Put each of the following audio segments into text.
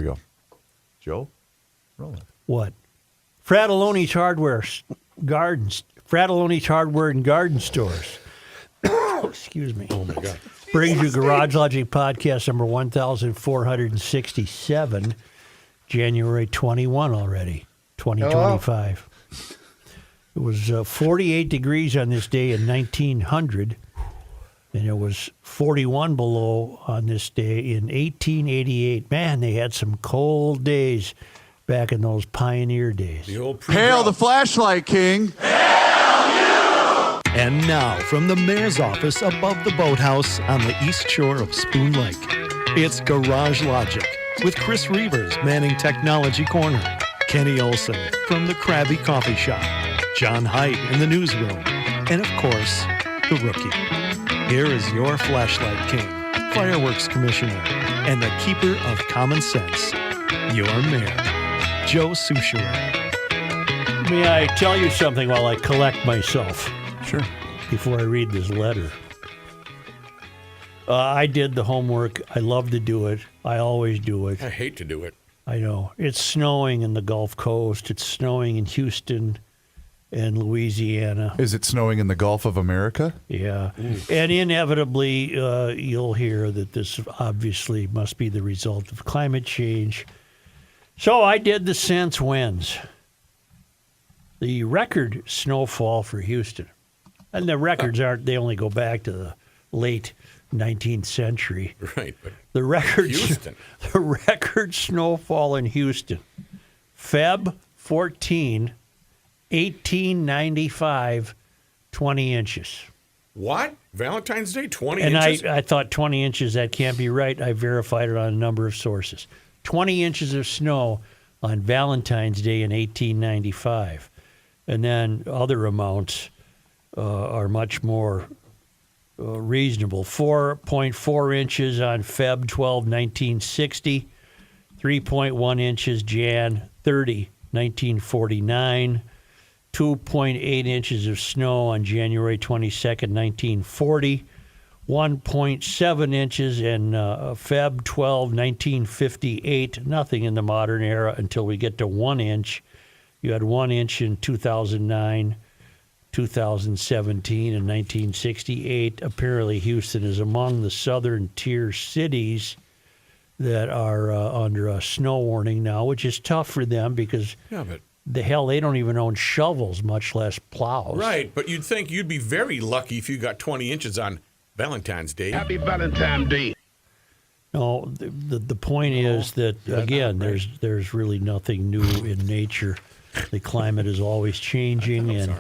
we go. Joe, roll it. What? Fratelloni's Hardware and Garden Stores. Excuse me. Oh, my God. Brings you Garage Logic Podcast number 1467, January 21 already, 2025. It was 48 degrees on this day in 1900, and it was 41 below on this day in 1888. Man, they had some cold days back in those pioneer days. The old Hail the flashlight king. And now, from the mayor's office above the boathouse on the east shore of Spoon Lake, it's Garage Logic with Chris Reavers manning Technology Corner, Kenny Olson from the Krabby Coffee Shop, John Haidt in the newsroom, and of course, the Rookie. Here is your flashlight king, fireworks commissioner, and the keeper of common sense, your mayor, Joe Soucheray. May I tell you something while I collect myself? Sure. Before I read this letter. I did the homework. I love to do it. I always do it. I hate to do it. I know. It's snowing in the Gulf Coast. It's snowing in Houston and Louisiana. Is it snowing in the Gulf of America? Yeah. And inevitably, you'll hear that this obviously must be the result of climate change. So I did the since whens. The record snowfall for Houston. And the records aren't, they only go back to the late 19th century. Right. But The record, Houston. The record snowfall in Houston, Feb 14, 1895, 20 inches. What? Valentine's Day, 20 And inches? I thought 20 inches, that can't be right. I verified it on a number of sources. 20 inches of snow on Valentine's Day in 1895. And then other amounts are much more reasonable. 4.4 inches on Feb 12, 1960. 3.1 inches Jan 30, 1949. 2.8 inches of snow on January 22nd, 1940. 1.7 inches in Feb 12, 1958. Nothing in the modern era until we get to 1 inch. You had 1 inch in 2009, 2017, and 1968. Apparently, Houston is among the southern tier cities that are under a snow warning now, which is tough for them because Yeah, but the hell, they don't even own shovels, much less plows. right, but you'd think you'd be very lucky if you got 20 inches on Valentine's Day. Happy Valentine's Day. No, the point is that, again, there's really nothing new in nature. The climate is always changing, and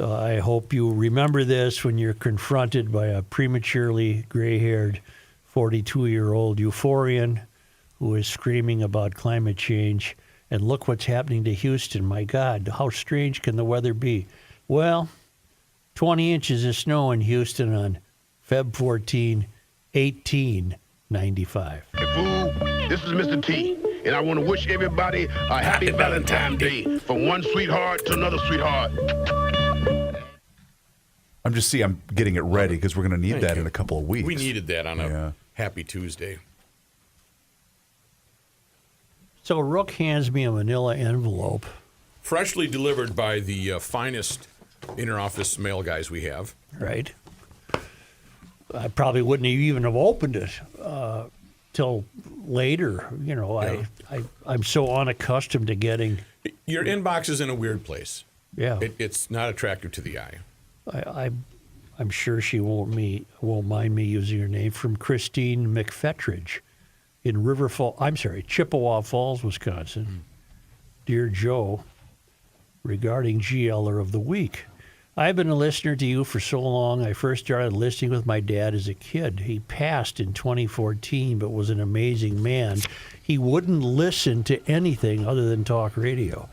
I hope you remember this when you're confronted by a prematurely gray-haired 42-year-old euphorian who is screaming about climate change. And look what's happening to Houston. My God, how strange can the weather be? Well, 20 inches of snow in Houston on Feb 14, 1895. Hey, fool, this is Mr. T, and I want to wish everybody a happy Valentine's Day, from one sweetheart to another sweetheart. I'm getting it ready because we're going to need Thank that you. in a couple of weeks. We needed that on a Yeah. happy Tuesday. So Rook hands me a manila envelope. Freshly delivered by the finest inter-office mail guys we have. Right. I probably wouldn't even have opened it till later. You know, Yeah. I'm so unaccustomed to getting. Your inbox is in a weird place. Yeah, It's not attractive to the eye. I'm sure she won't mind me using her name, from Christine McFetridge in Chippewa Falls, Wisconsin. Dear Joe, regarding GLer of the Week. I've been a listener to you for so long. I first started listening with my dad as a kid. He passed in 2014, but was an amazing man. He wouldn't listen to anything other than talk radio.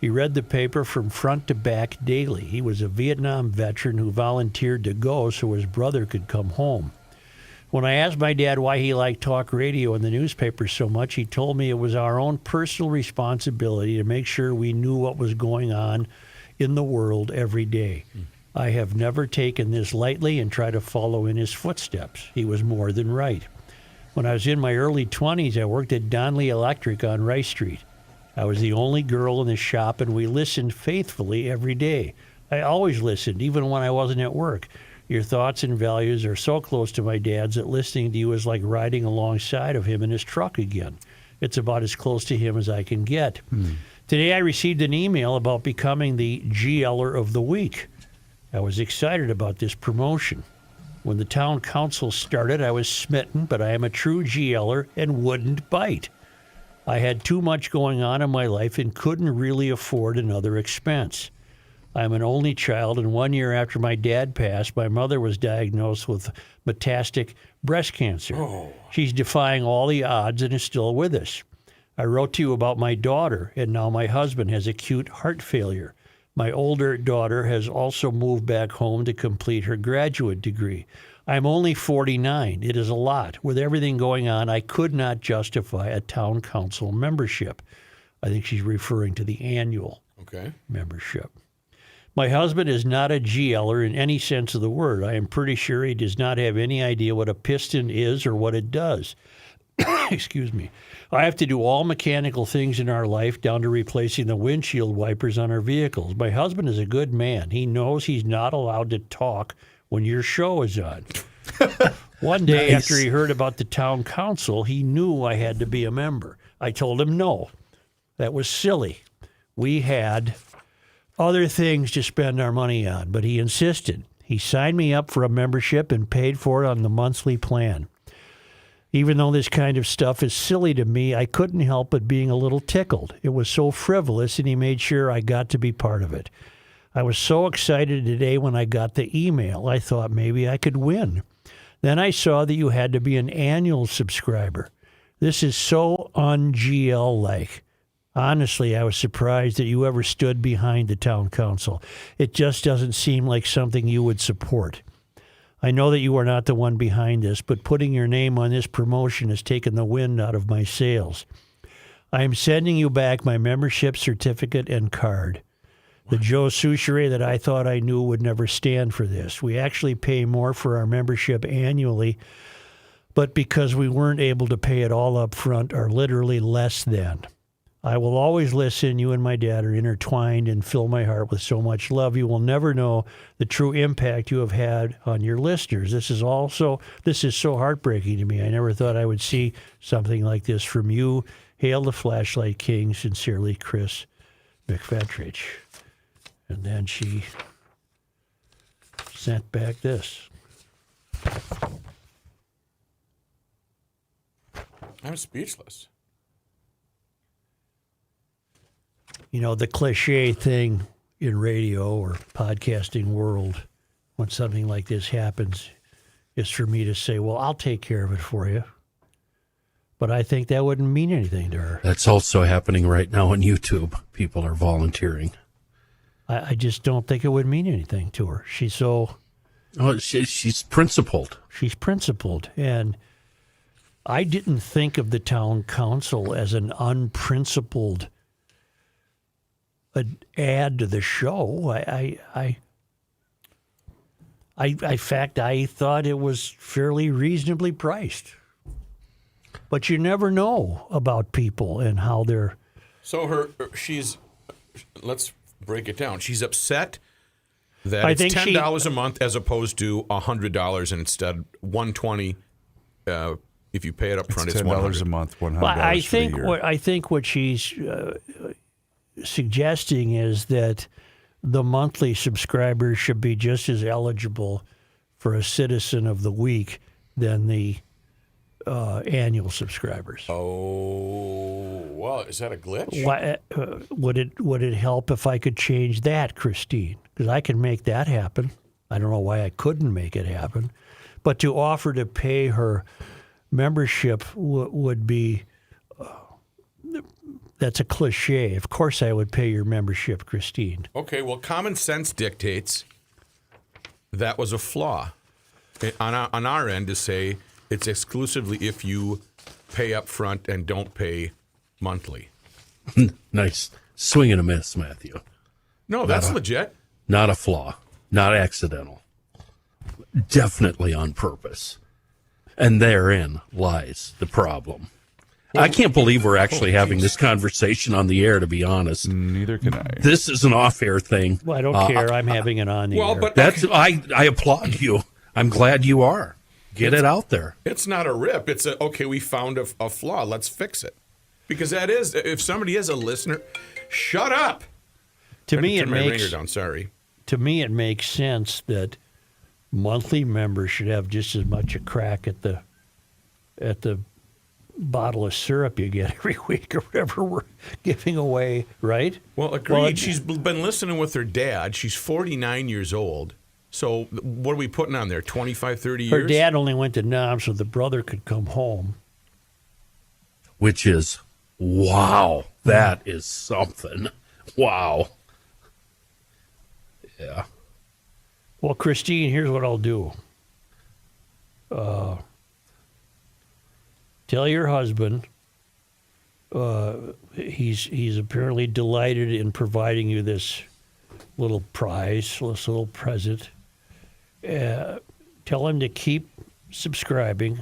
He read the paper from front to back daily. He was a Vietnam veteran who volunteered to go so his brother could come home. When I asked my dad why he liked talk radio and the newspaper so much, he told me it was our own personal responsibility to make sure we knew what was going on in the world every day. I have never taken this lightly and try to follow in his footsteps. He was more than right. When I was in my early 20s, I worked at Donley Electric on Rice Street. I was the only girl in the shop, and we listened faithfully every day. I always listened, even when I wasn't at work. Your thoughts and values are so close to my dad's that listening to you is like riding alongside of him in his truck again. It's about as close to him as I can get. Today I received an email about becoming the GLer of the week. I was excited about this promotion. When the town council started, I was smitten, but I am a true GLer and wouldn't bite. I had too much going on in my life and couldn't really afford another expense. I'm an only child, and 1 year after my dad passed, my mother was diagnosed with metastatic breast cancer. She's defying all the odds and is still with us. I wrote to you about my daughter, and now my husband has acute heart failure. My older daughter has also moved back home to complete her graduate degree. I'm only 49. It is a lot. With everything going on, I could not justify a town council membership. I think she's referring to the annual membership. My husband is not a GLer in any sense of the word. I am pretty sure he does not have any idea what a piston is or what it does. Excuse me. I have to do all mechanical things in our life, down to replacing the windshield wipers on our vehicles. My husband is a good man. He knows he's not allowed to talk when your show is on. One day after he heard about the town council, he knew I had to be a member. I told him no. That was silly. We had other things to spend our money on, but he insisted. He signed me up for a membership and paid for it on the monthly plan. Even though this kind of stuff is silly to me, I couldn't help but being a little tickled. It was so frivolous, and he made sure I got to be part of it. I was so excited today when I got the email. I thought maybe I could win. Then I saw that you had to be an annual subscriber. This is so un-GL-like. Honestly, I was surprised that you ever stood behind the town council. It just doesn't seem like something you would support. I know that you are not the one behind this, but putting your name on this promotion has taken the wind out of my sails. I am sending you back my membership certificate and card. The Joe Souchere that I thought I knew would never stand for this. We actually pay more for our membership annually, but because we weren't able to pay it all up front, are literally less than. I will always listen. You and my dad are intertwined and fill my heart with so much love. You will never know the true impact you have had on your listeners. This is so heartbreaking to me. I never thought I would see something like this from you. Hail the Flashlight King. Sincerely, Chris McFetrich. And then she sent back this. I'm speechless. You know, the cliche thing in radio or podcasting world when something like this happens is for me to say, well, I'll take care of it for you. But I think that wouldn't mean anything to her. That's also happening right now on YouTube. People are volunteering. I just don't think it would mean anything to her. She's so... Oh, she's principled. She's principled. And I didn't think of the town council as an unprincipled add to the show. In fact, I thought it was fairly reasonably priced. But you never know about people and how they're... So let's break it down. She's upset that I it's think $10 a month as opposed to $100, and instead $120 if you pay it up front. It's $10 a month, $100 well, I for the year. I think what she's suggesting is that the monthly subscribers should be just as eligible for a Citizen of the Week than the annual subscribers. Oh, well, is that a glitch? Why, would it help if I could change that, Christine? Because I can make that happen. I don't know why I couldn't make it happen. But to offer to pay her membership would be... That's a cliche. Of course I would pay your membership, Christine. Okay, well, common sense dictates that was a flaw on our end to say it's exclusively if you pay up front and don't pay monthly. Nice swing and a miss, Matthew. No, that's legit. Not a flaw. Not accidental. Definitely on purpose. And therein lies the problem. I can't believe we're actually having this conversation on the air, to be honest. Neither can I. This is an off-air thing. Well, I don't care. I'm having it on the air. But That's I applaud you. I'm glad you are. Get it out there. it's not a rip. It's okay, we found a flaw. Let's fix it. Because that is, if somebody is a listener, shut up. To me, Turn it my ringer makes down. Sorry. to me it makes sense that monthly members should have just as much a crack at the bottle of syrup you get every week or whatever we're giving away, right? Well, agreed. Well, She's been listening with her dad. She's 49 years old. So what are we putting on there? 25, 30 years? Her dad only went to Nam so the brother could come home. Which is, wow, that is something. Wow. Yeah. Well, Christine, here's what I'll do. Tell your husband he's apparently delighted in providing you this little prize, this little present. Tell him to keep subscribing.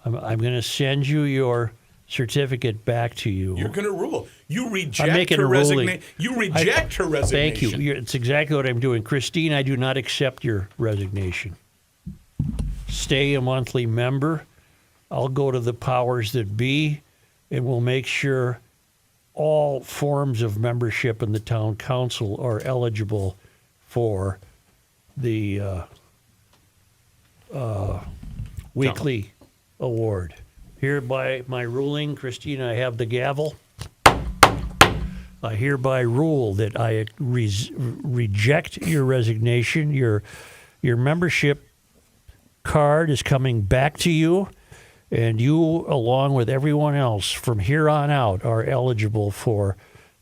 I'm going to send you your certificate back to you. You're going to rule. You I'm reject making her a ruling. resignation. You reject her resignation. Thank you. It's exactly what I'm doing. Christine, I do not accept your resignation. Stay a monthly member. I'll go to the powers that be, and we'll make sure all forms of membership in the town council are eligible for the weekly award. Hereby my ruling, Christine, I have the gavel. I hereby rule that I reject your resignation. Your membership card is coming back to you, and you, along with everyone else from here on out, are eligible for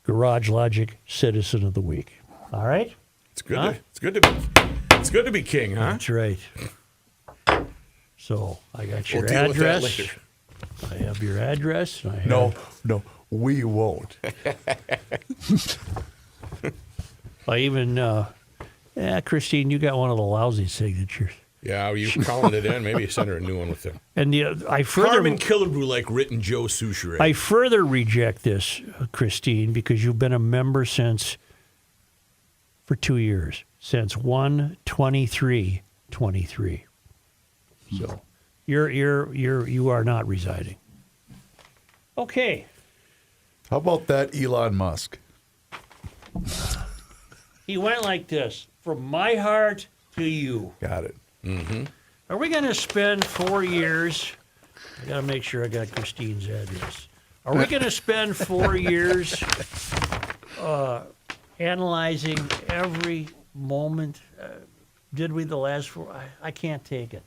Garage Logic Citizen of the Week. All right? It's good. Huh? It's good to be king, huh? That's right. So I got your We'll deal with that address. later. I have your address. I have, No, we won't. I even, Christine, you got one of the lousy signatures. Yeah, are you calling it in? Maybe send her a new one with them. And I further, Carmen Killebrew like written Joe Souchere. I further reject this, Christine, because you've been a member for 2 years, since 1/23/23. So you are not resigning. Okay. How about that Elon Musk? He went like this: from my heart to you. Got it. Are we going to spend 4 years? I got to make sure I got Christine's address. Are we going to spend 4 years analyzing every moment? Did we the last 4? I can't take it.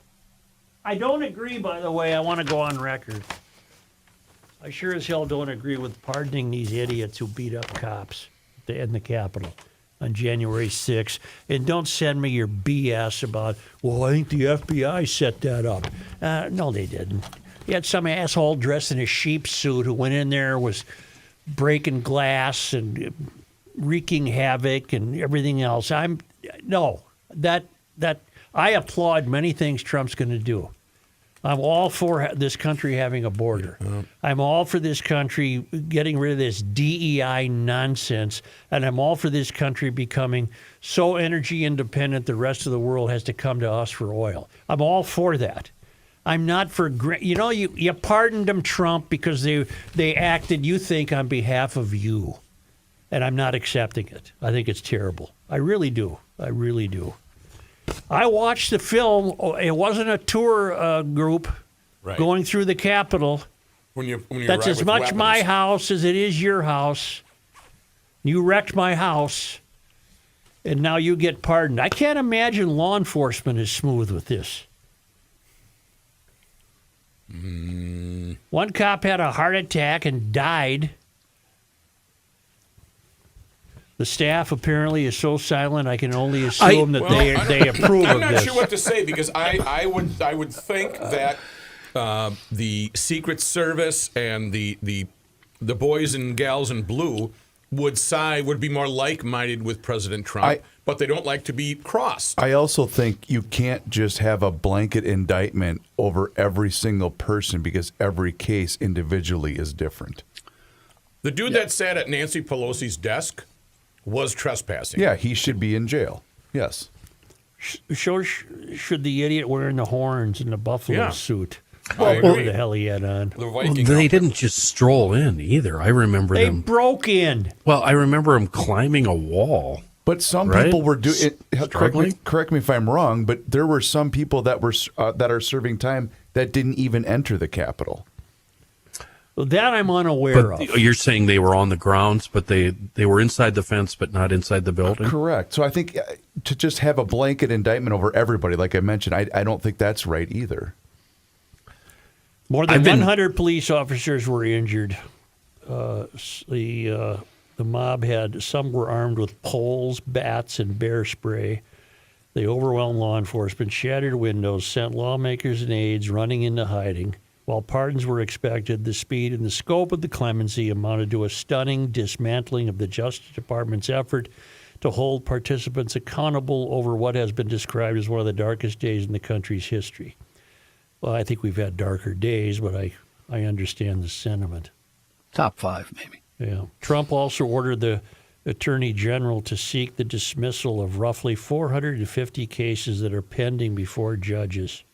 I don't agree, by the way. I want to go on record. I sure as hell don't agree with pardoning these idiots who beat up cops in the Capitol on January 6th. And don't send me your BS about, well, I think the FBI set that up. No, they didn't. You had some asshole dressed in a sheep's suit who went in there, was breaking glass and wreaking havoc and everything else. I applaud many things Trump's going to do. I'm all for this country having a border. I'm all for this country getting rid of this DEI nonsense, and I'm all for this country becoming so energy independent the rest of the world has to come to us for oil. I'm all for that. I'm not for, you pardoned them, Trump, because they acted, you think, on behalf of you, and I'm not accepting it. I think it's terrible. I really do. I really do. I watched the film. It wasn't a tour group going through the Capitol. When you That's arrive as with much weapons. my house as it is your house. You wrecked my house, and now you get pardoned. I can't imagine law enforcement is smooth with this. One cop had a heart attack and died. The staff apparently is so silent. I can only assume that they approve I'm of not this. sure what to say because I would think that the Secret Service and the boys and gals in blue would be more like-minded with President Trump, but they don't like to be crossed. I also think you can't just have a blanket indictment over every single person because every case individually is different. The dude that sat at Nancy Pelosi's desk was trespassing. Yeah, he should be in jail. Yes. So should the idiot wearing the horns and the buffalo suit? I Whatever agree. the hell he had on. The Well, Viking they outfit. didn't just stroll in either. I remember They them. broke in. Well, I remember them climbing a wall. But some Right? people were doing. Struggling? Correct me if I'm wrong, but there were some people that were that are serving time that didn't even enter the Capitol. Well, that I'm unaware But of. you're saying they were on the grounds, but they were inside the fence, but not inside the building? Correct. So I think to just have a blanket indictment over everybody, like I mentioned, I don't think that's right either. More than I've been- 100 police officers were injured. The mob some were armed with poles, bats, and bear spray. They overwhelmed law enforcement, shattered windows, sent lawmakers and aides running into hiding. While pardons were expected, the speed and the scope of the clemency amounted to a stunning dismantling of the Justice Department's effort to hold participants accountable over what has been described as one of the darkest days in the country's history. Well, I think we've had darker days, but I understand the sentiment. Top 5, maybe. Yeah. Trump also ordered the Attorney General to seek the dismissal of roughly 450 cases that are pending before judges.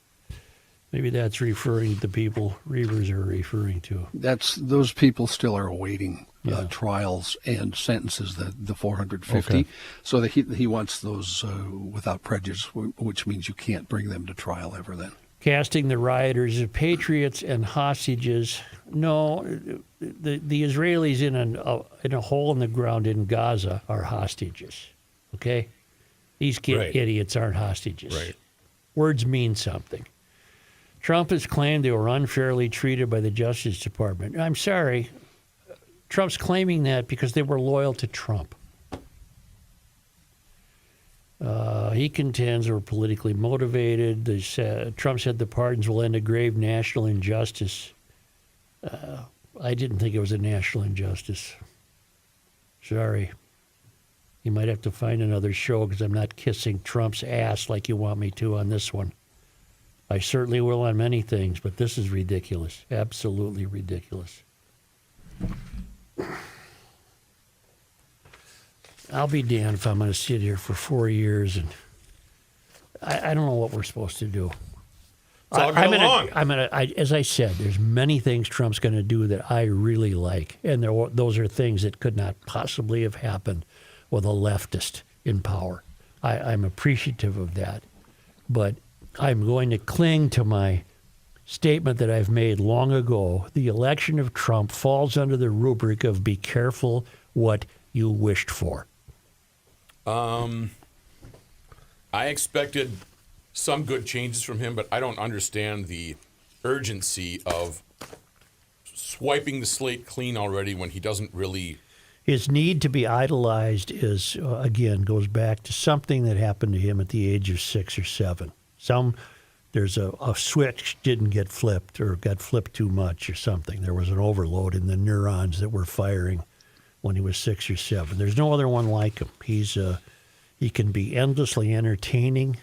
Maybe that's referring to the people Reavers are referring to. Those people still are awaiting Yeah. trials and sentences, the 450. Okay. So that he wants those without prejudice, which means you can't bring them to trial ever then. Casting the rioters as patriots and hostages. No, the Israelis in a hole in the ground in Gaza are hostages. Okay? These idiots aren't hostages. Right. Words mean something. Trump has claimed they were unfairly treated by the Justice Department. I'm sorry. Trump's claiming that because they were loyal to Trump. He contends they were politically motivated. Trump said the pardons will end a grave national injustice. I didn't think it was a national injustice. Sorry. You might have to find another show because I'm not kissing Trump's ass like you want me to on this one. I certainly will on many things, but this is ridiculous. Absolutely ridiculous. I'll be damned if I'm going to sit here for 4 years and I don't know what we're supposed to do. It's all going along. As I said, there's many things Trump's going to do that I really like, and those are things that could not possibly have happened with a leftist in power. I'm appreciative of that, but I'm going to cling to my statement that I've made long ago. The election of Trump falls under the rubric of be careful what you wished for. I expected some good changes from him, but I don't understand the urgency of swiping the slate clean already when he doesn't really. His need to be idolized is, again, goes back to something that happened to him at the age of 6 or 7. There's a switch didn't get flipped or got flipped too much or something. There was an overload in the neurons that were firing when he was 6 or 7. There's no other one like him. He can be endlessly entertaining,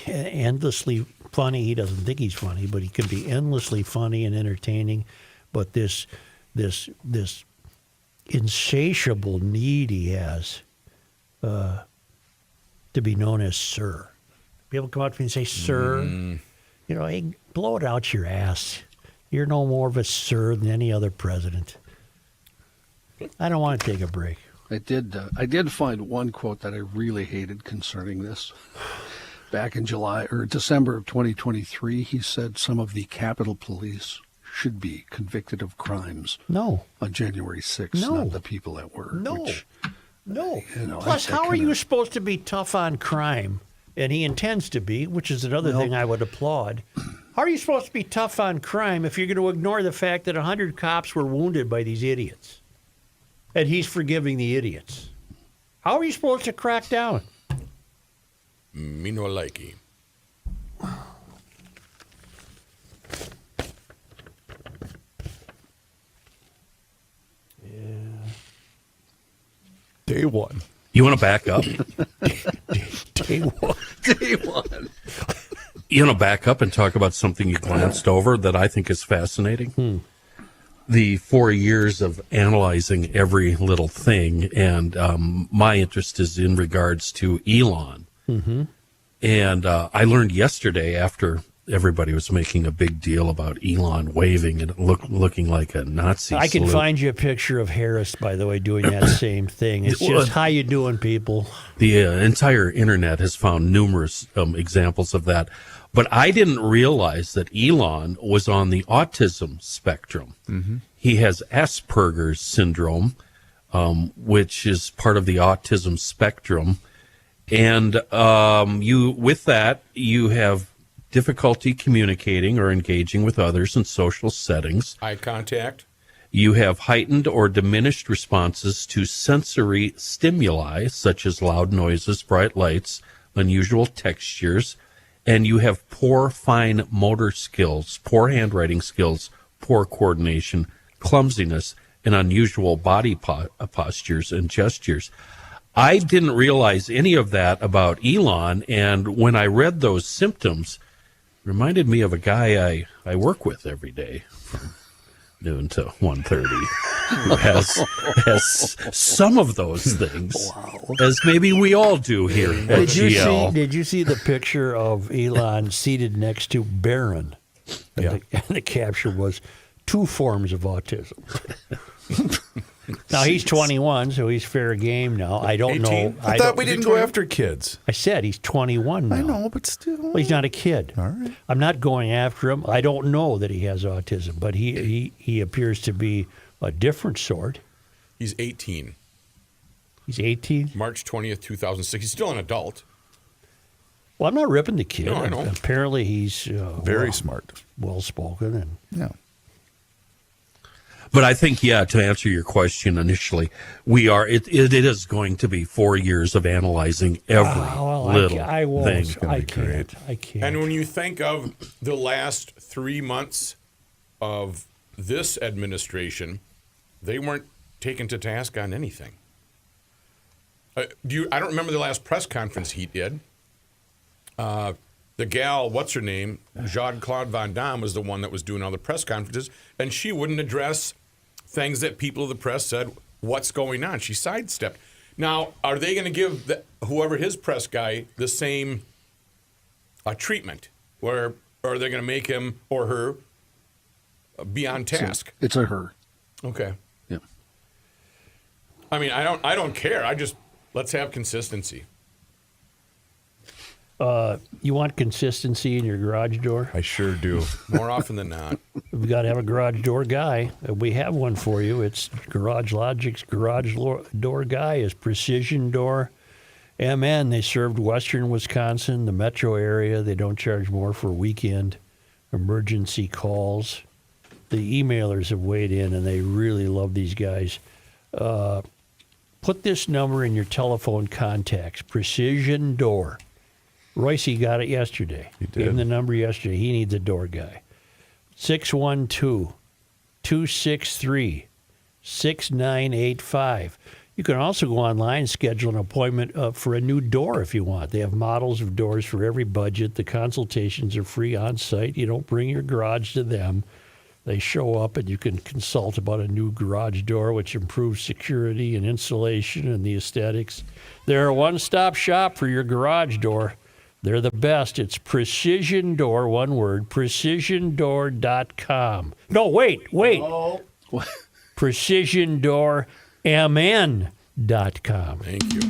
endlessly funny. He doesn't think he's funny, but he can be endlessly funny and entertaining. But this insatiable need he has to be known as Sir. People come up to me and say, Sir, hey, blow it out your ass. You're no more of a sir than any other president. I don't want to take a break. I did find one quote that I really hated concerning this. Back in December of 2023, he said some of the Capitol Police should be convicted of crimes. No. On January 6th, No. not the people that were. No. No. You know, Plus, I how are kinda- you supposed to be tough on crime? And he intends to be, which is another thing I would applaud. How are you supposed to be tough on crime if you're going to ignore the fact that 100 cops were wounded by these idiots? And he's forgiving the idiots. How are you supposed to crack down? Me no likey. Day one. You want to back up? Day one. Day one. You want to back up and talk about something you glanced over that I think is fascinating? The 4 years of analyzing every little thing, and my interest is in regards to Elon. Mm-hmm. And I learned yesterday, after everybody was making a big deal about Elon waving and looking like a Nazi I can salute. find you a picture of Harris, by the way, doing that same thing. It's just, how you doing, people? The entire internet has found numerous examples of that. But I didn't realize that Elon was on the autism spectrum. Mm-hmm. He has Asperger's syndrome, which is part of the autism spectrum. And with that, you have difficulty communicating or engaging with others in social settings. Eye contact. You have heightened or diminished responses to sensory stimuli, such as loud noises, bright lights, unusual textures, and you have poor fine motor skills, poor handwriting skills, poor coordination, clumsiness, and unusual body postures and gestures. I didn't realize any of that about Elon, and when I read those symptoms, it reminded me of a guy I work with every day from noon to 1:30 who has some of those things, as maybe we all do here at GL. Did you see the picture of Elon seated next to Barron? And the caption was, 2 forms of autism. Now, he's 21, so he's fair game now. I don't 18? know. I thought we didn't go after kids. I said he's 21 now. I know, but still. Well, he's not a kid. All right. I'm not going after him. I don't know that he has autism, but he appears to be a different sort. He's 18. He's 18. March 20th, 2006. He's still an adult. Well, I'm not ripping the kid. No, I know. Apparently, he's Very smart. well-spoken. And Yeah. But I think, to answer your question initially, it is going to be 4 years of analyzing every little I won't. thing. I can't. I can't. And when you think of the last 3 months of this administration, they weren't taken to task on anything. I don't remember the last press conference he did. The gal, what's her name, Jean-Claude Van Damme, was the one that was doing all the press conferences, and she wouldn't address things that people of the press said, what's going on? She sidestepped. Now, are they going to give whoever his press guy the same treatment? Or are they going to make him or her be on task? It's a her. Okay. Yeah. I mean, I don't care. Let's have consistency. You want consistency in your garage door? I sure do. More often than not. We've got to have a garage door guy. We have one for you. It's Garage Logic's garage door guy is Precision Door MN. They served western Wisconsin, the metro area. They don't charge more for weekend emergency calls. The emailers have weighed in, and they really love these guys. Put this number in your telephone contacts, Precision Door. Royce got it yesterday. He did. Gave him the number yesterday. He needs a door guy. 612-263-6985. You can also go online and schedule an appointment for a new door if you want. They have models of doors for every budget. The consultations are free on site. You don't bring your garage to them. They show up and you can consult about a new garage door, which improves security and insulation and the aesthetics. They're a one-stop shop for your garage door. They're the best. It's Precision Door, one word, precisiondoor.com. No, wait. Oh. PrecisionDoorMN.com. Thank you.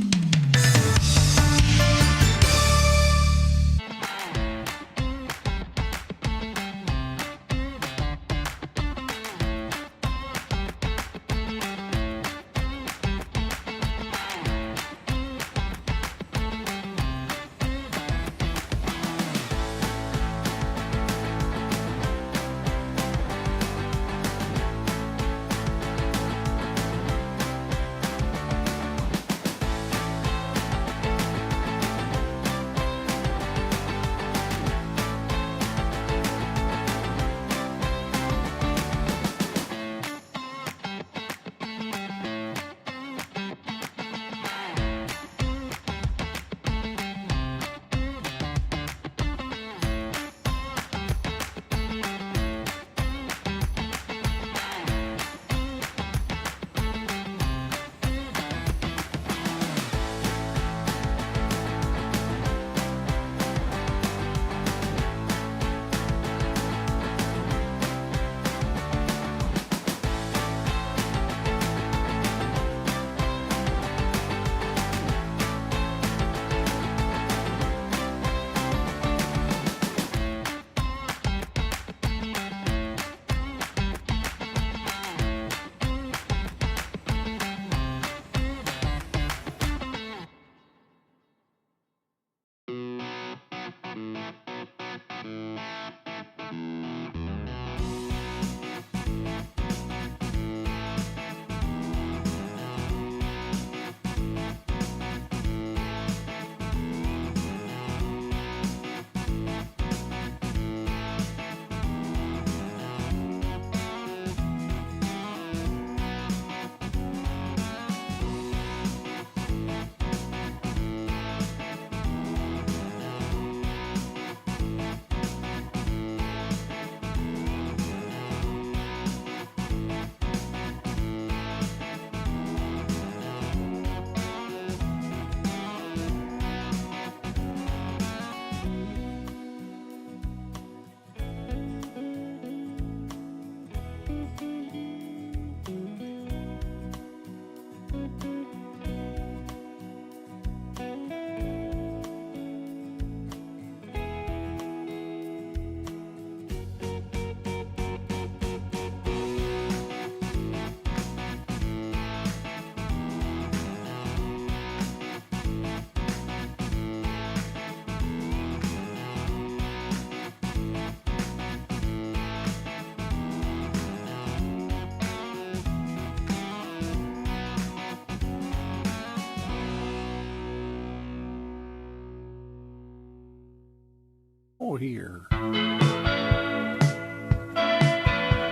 Oh, here.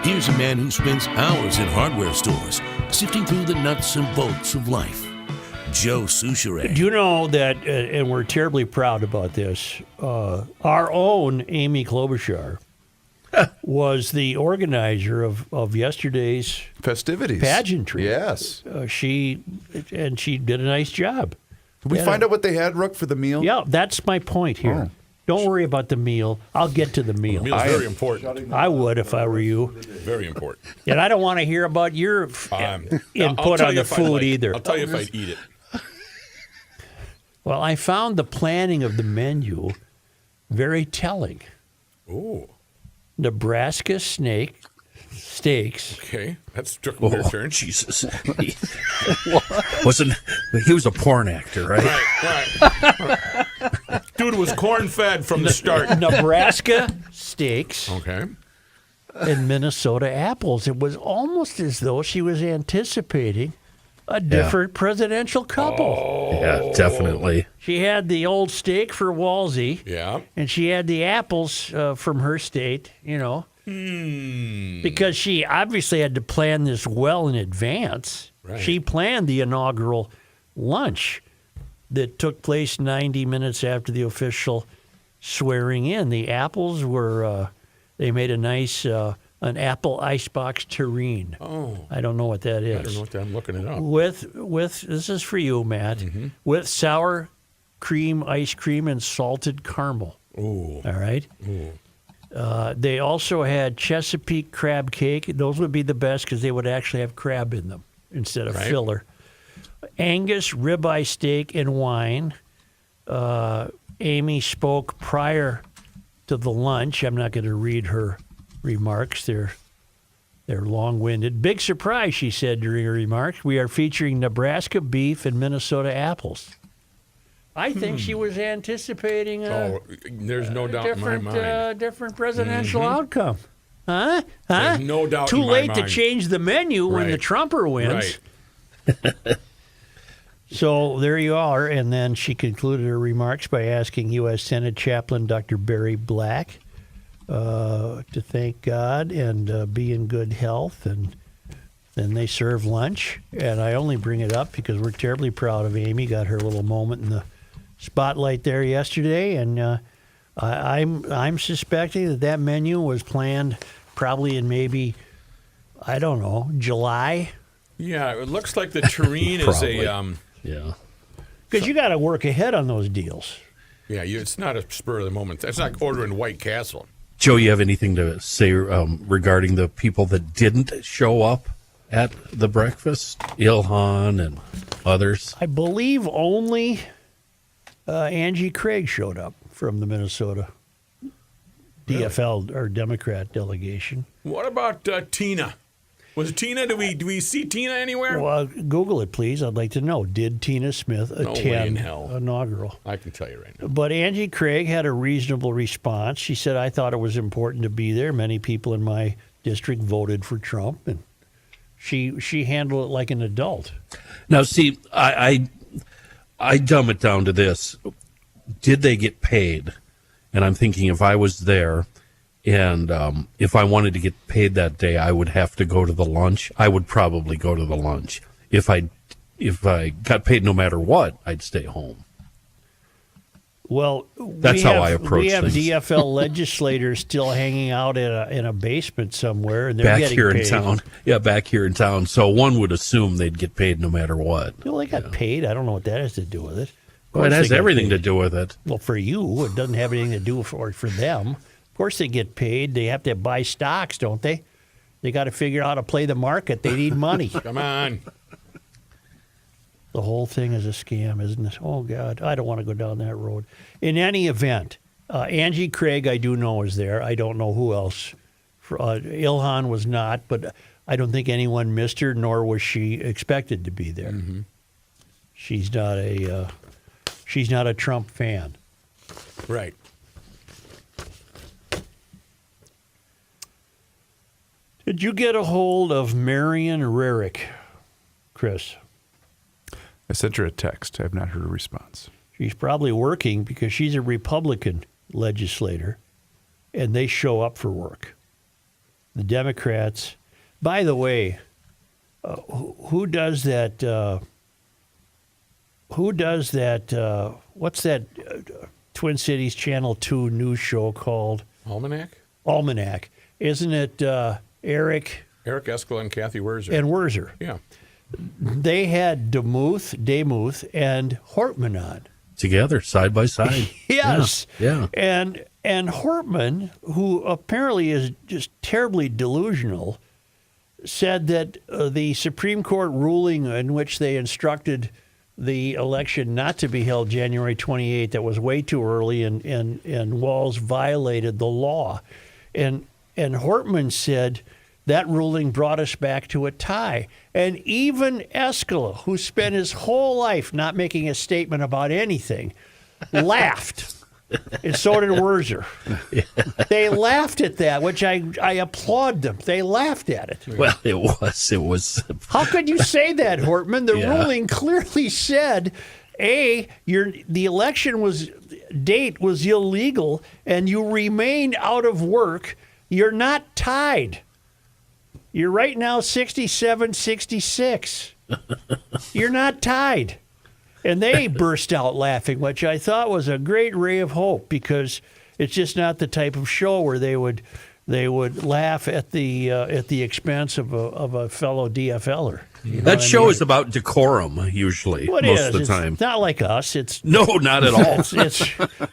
Here's a man who spends hours in hardware stores, sifting through the nuts and bolts of life. Joe Souchere. Do you know that, and we're terribly proud about this, our own Amy Klobuchar was the organizer of yesterday's Festivities. pageantry. Yes. She did a nice job. Did we find out what they had, Rook, for the meal? Yeah, that's my point here. Oh. Don't worry about the meal. I'll get to the meal. The meal's very important. I would if I were you. Very important. And I don't want to hear about your I'll input tell on you the if I'd food like it. either. I'll tell you if I'd eat it. Well, I found the planning of the menu very telling. Ooh. Nebraska steaks. Okay. That's took a weird turn. Jesus. He was a porn actor, right? Right. Dude was corn-fed from the start. Nebraska steaks Okay. and Minnesota apples. It was almost as though she was anticipating a different presidential couple. Yeah, definitely. She had the old steak for Walsey, Yeah. and she had the apples from her state, because she obviously had to plan this well in advance. Right. She planned the inaugural lunch that took place 90 minutes after the official swearing in. The apples were, they made a nice, an apple icebox terrine. Oh. I don't know what that is. I don't know what that, I'm looking it up. With this is for you, Matt, with sour cream, ice cream, and salted caramel. Ooh. All right. They also had Chesapeake crab cake. Those would be the best because they would actually have crab in them instead of Right. filler. Angus ribeye steak and wine. Amy spoke prior to the lunch. I'm not going to read her remarks. They're long-winded. Big surprise, she said during her remarks. We are featuring Nebraska beef and Minnesota apples. I think she was anticipating There's no doubt in my mind. different presidential outcome. Huh? There's no doubt Too in my late to mind. change the menu when the Right. Trumper wins. Right. So there you are. And then she concluded her remarks by asking U.S. Senate Chaplain Dr. Barry Black to thank God and be in good health. And then they serve lunch. And I only bring it up because we're terribly proud of Amy. Got her little moment in the spotlight there yesterday. And I'm suspecting that menu was planned probably in maybe, I don't know, July. Yeah, it looks like the terrine is a Yeah. Because you got to work ahead on those deals. it's not a spur of the moment. It's like ordering White Castle. Joe, you have anything to say regarding the people that didn't show up at the breakfast? Ilhan and others? I believe only Angie Craig showed up from the Minnesota DFL or Democrat delegation. What about Tina? Was it Tina? Do we see Tina anywhere? Well, Google it, please. I'd like to know. Did Tina Smith way in attend hell. inaugural? I can tell you right now. But Angie Craig had a reasonable response. She said, I thought it was important to be there. Many people in my district voted for Trump. And she handled it like an adult. Now, see, I dumb it down to this. Did they get paid? And I'm thinking if I was there and if I wanted to get paid that day, I would have to go to the lunch. I would probably go to the lunch. If I got paid no matter what, I'd stay home. Well, That's how I approach We have things. DFL legislators still hanging out in a basement somewhere, and they're Back getting here paid. in town. Yeah, back here in town. So one would assume they'd get paid no matter what. Well, they got paid. I don't know what that has to do with it. Of Well, it course has they get everything to paid. do with it. Well, for you, it doesn't have anything to do for them. Of course they get paid. They have to buy stocks, don't they? They got to figure out how to play the market. They need money. Come on. The whole thing is a scam, isn't it? Oh, God. I don't want to go down that road. In any event, Angie Craig, I do know, is there. I don't know who else. Ilhan was not, but I don't think anyone missed her, nor was she expected to be there. Mm-hmm. She's not a Trump fan. Right. Did you get a hold of Marion Rarick, Chris? I sent her a text. I have not heard a response. She's probably working because she's a Republican legislator. and they show up for work. The Democrats, by the way, who does that? What's that Twin Cities Channel 2 news show called? Almanac. Isn't it Eric Eskel and Kathy Werzer. and Werzer? Yeah. They had Demuth, and Hortman on. Together, side by side. Yes. Yeah. And Hortman, who apparently is just terribly delusional, said that the Supreme Court ruling in which they instructed the election not to be held January 28th, that was way too early, and Walz violated the law. And Hortman said that ruling brought us back to a tie. And even Escala, who spent his whole life not making a statement about anything, laughed. And so did Werzer. They laughed at that, which I applaud them. They laughed at it. Well, it was. How could you say that, Hortman? The Yeah. ruling clearly said, the election date was illegal, and you remained out of work. You're not tied. You're right now 67-66. You're not tied. And they burst out laughing, which I thought was a great ray of hope, because it's just not the type of show where they would laugh at the expense of a fellow DFLer. You know That what I show mean? is about decorum, usually, Well, it most is. of the It's time. not like us. It's No, not at all.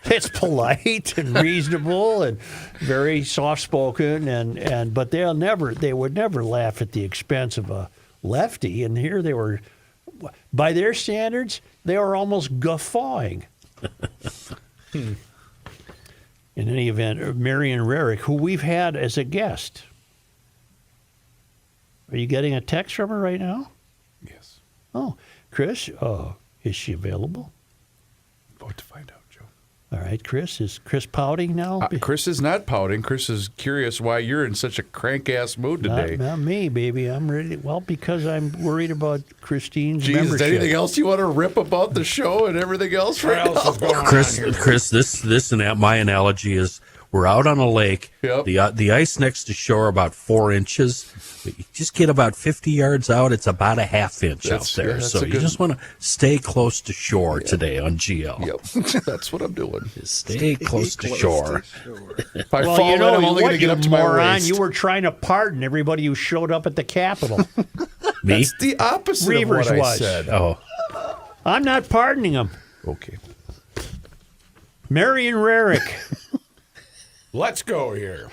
it's polite and reasonable and very soft spoken, but they would never laugh at the expense of a lefty. And here they were, by their standards, they were almost guffawing. In any event, Marion Rarick, who we've had as a guest. Are you getting a text from her right now? Yes. Oh, Chris, is she available? About to find out, Joe. All right, Chris. Is Chris pouting now? Chris is not pouting. Chris is curious why you're in such a crank-ass mood today. Not me, baby. I'm ready. Well, because I'm worried about Christine's Geez, is membership. there anything else you want to rip about the show and everything else right now? Chris, this and my analogy is we're out on a lake. Yep. The ice next to shore about 4 inches. You just get about 50 yards out, it's about a half inch out there. that's So a you good- just want to stay close to shore today on GL. Yep, that's what I'm doing. Stay close to shore. If I Well, fall you in, know, I'm only going to get you up to my moron, waist. you were trying to pardon everybody who showed up at the Capitol. Me? That's the opposite Reavers of what I was. said. Oh, I'm not pardoning them. Okay. Marion Rarick. Let's go here.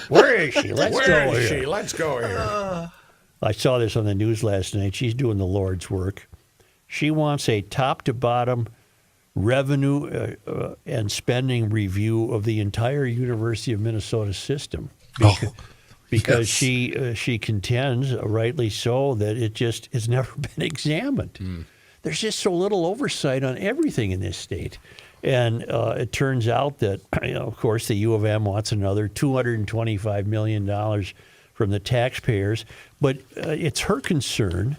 Where is she? Let's Where go is here. she? Let's go here. I saw this on the news last night. She's doing the Lord's work. She wants a top-to-bottom revenue and spending review of the entire University of Minnesota system. Because she contends, rightly so, that it just has never been examined. There's just so little oversight on everything in this state. And it turns out that, of course, the U of M wants another $225 million from the taxpayers. But it's her concern,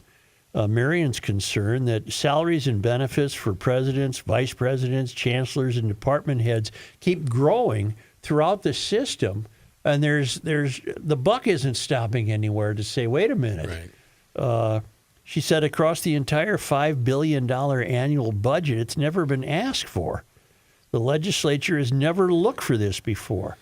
Marion's concern, that salaries and benefits for presidents, vice presidents, chancellors, and department heads keep growing throughout the system. And there's the buck isn't stopping anywhere to say, wait a minute. Right. She said across the entire $5 billion annual budget, it's never been asked for. The legislature has never looked for this before.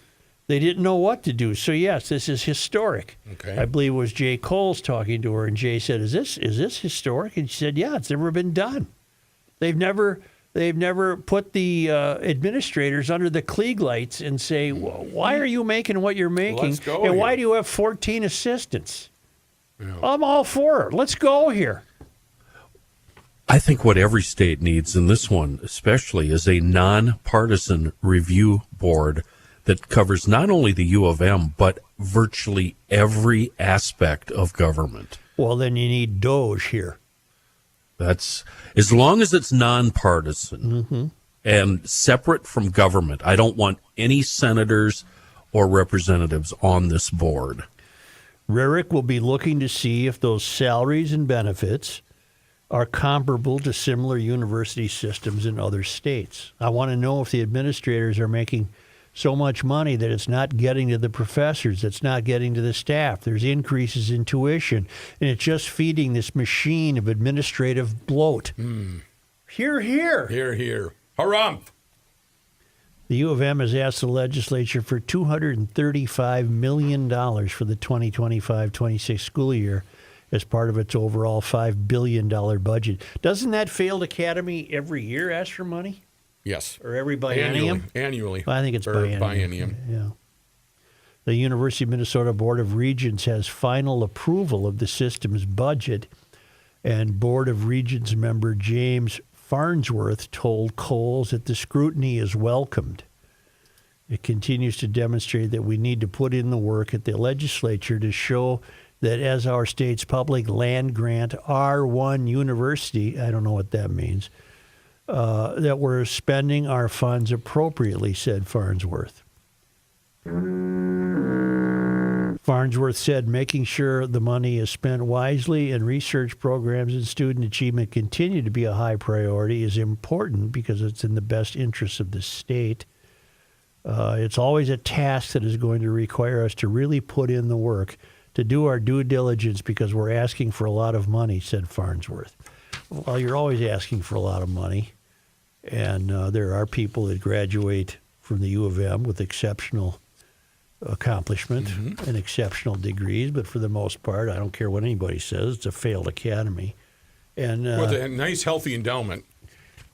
They didn't know what to do. So, yes, this is historic. Okay. I believe it was Jay Coles talking to her, and Jay said, is this historic? And she said, yeah, it's never been done. They've never put the administrators under the Klieg lights and say, why are you making what you're making? Let's go and why here. do you have 14 assistants? I'm all for it. Let's go here. I think what every state needs, and this one especially, is a nonpartisan review board that covers not only the U of M, but virtually every aspect of government. Well, then you need Doge here. That's as long as it's nonpartisan and separate from government. I don't want any senators or representatives on this board. Rarick will be looking to see if those salaries and benefits are comparable to similar university systems in other states. I want to know if the administrators are making so much money that it's not getting to the professors, it's not getting to the staff. There's increases in tuition, and it's just feeding this machine of administrative bloat. Hear, hear. Here, here. Harumph. The U of M has asked the legislature for $235 million for the 2025-26 school year as part of its overall $5 billion budget. Doesn't that failed academy every year ask for money? Yes. Or every biennium? Annually. Well, I think it's Or biennium. Yeah. The University of Minnesota Board of Regents has final approval of the system's budget, and Board of Regents member James Farnsworth told Coles that the scrutiny is welcomed. It continues to demonstrate that we need to put in the work at the legislature to show that as our state's public land grant R1 university, I don't know what that means, that we're spending our funds appropriately, said Farnsworth. Farnsworth said making sure the money is spent wisely and research programs and student achievement continue to be a high priority is important because it's in the best interests of the state. It's always a task that is going to require us to really put in the work to do our due diligence because we're asking for a lot of money, said Farnsworth. Well, you're always asking for a lot of money, and there are people that graduate from the U of M with exceptional accomplishment and exceptional degrees, but for the most part, I don't care what anybody says, it's a failed academy. And With a nice, healthy endowment.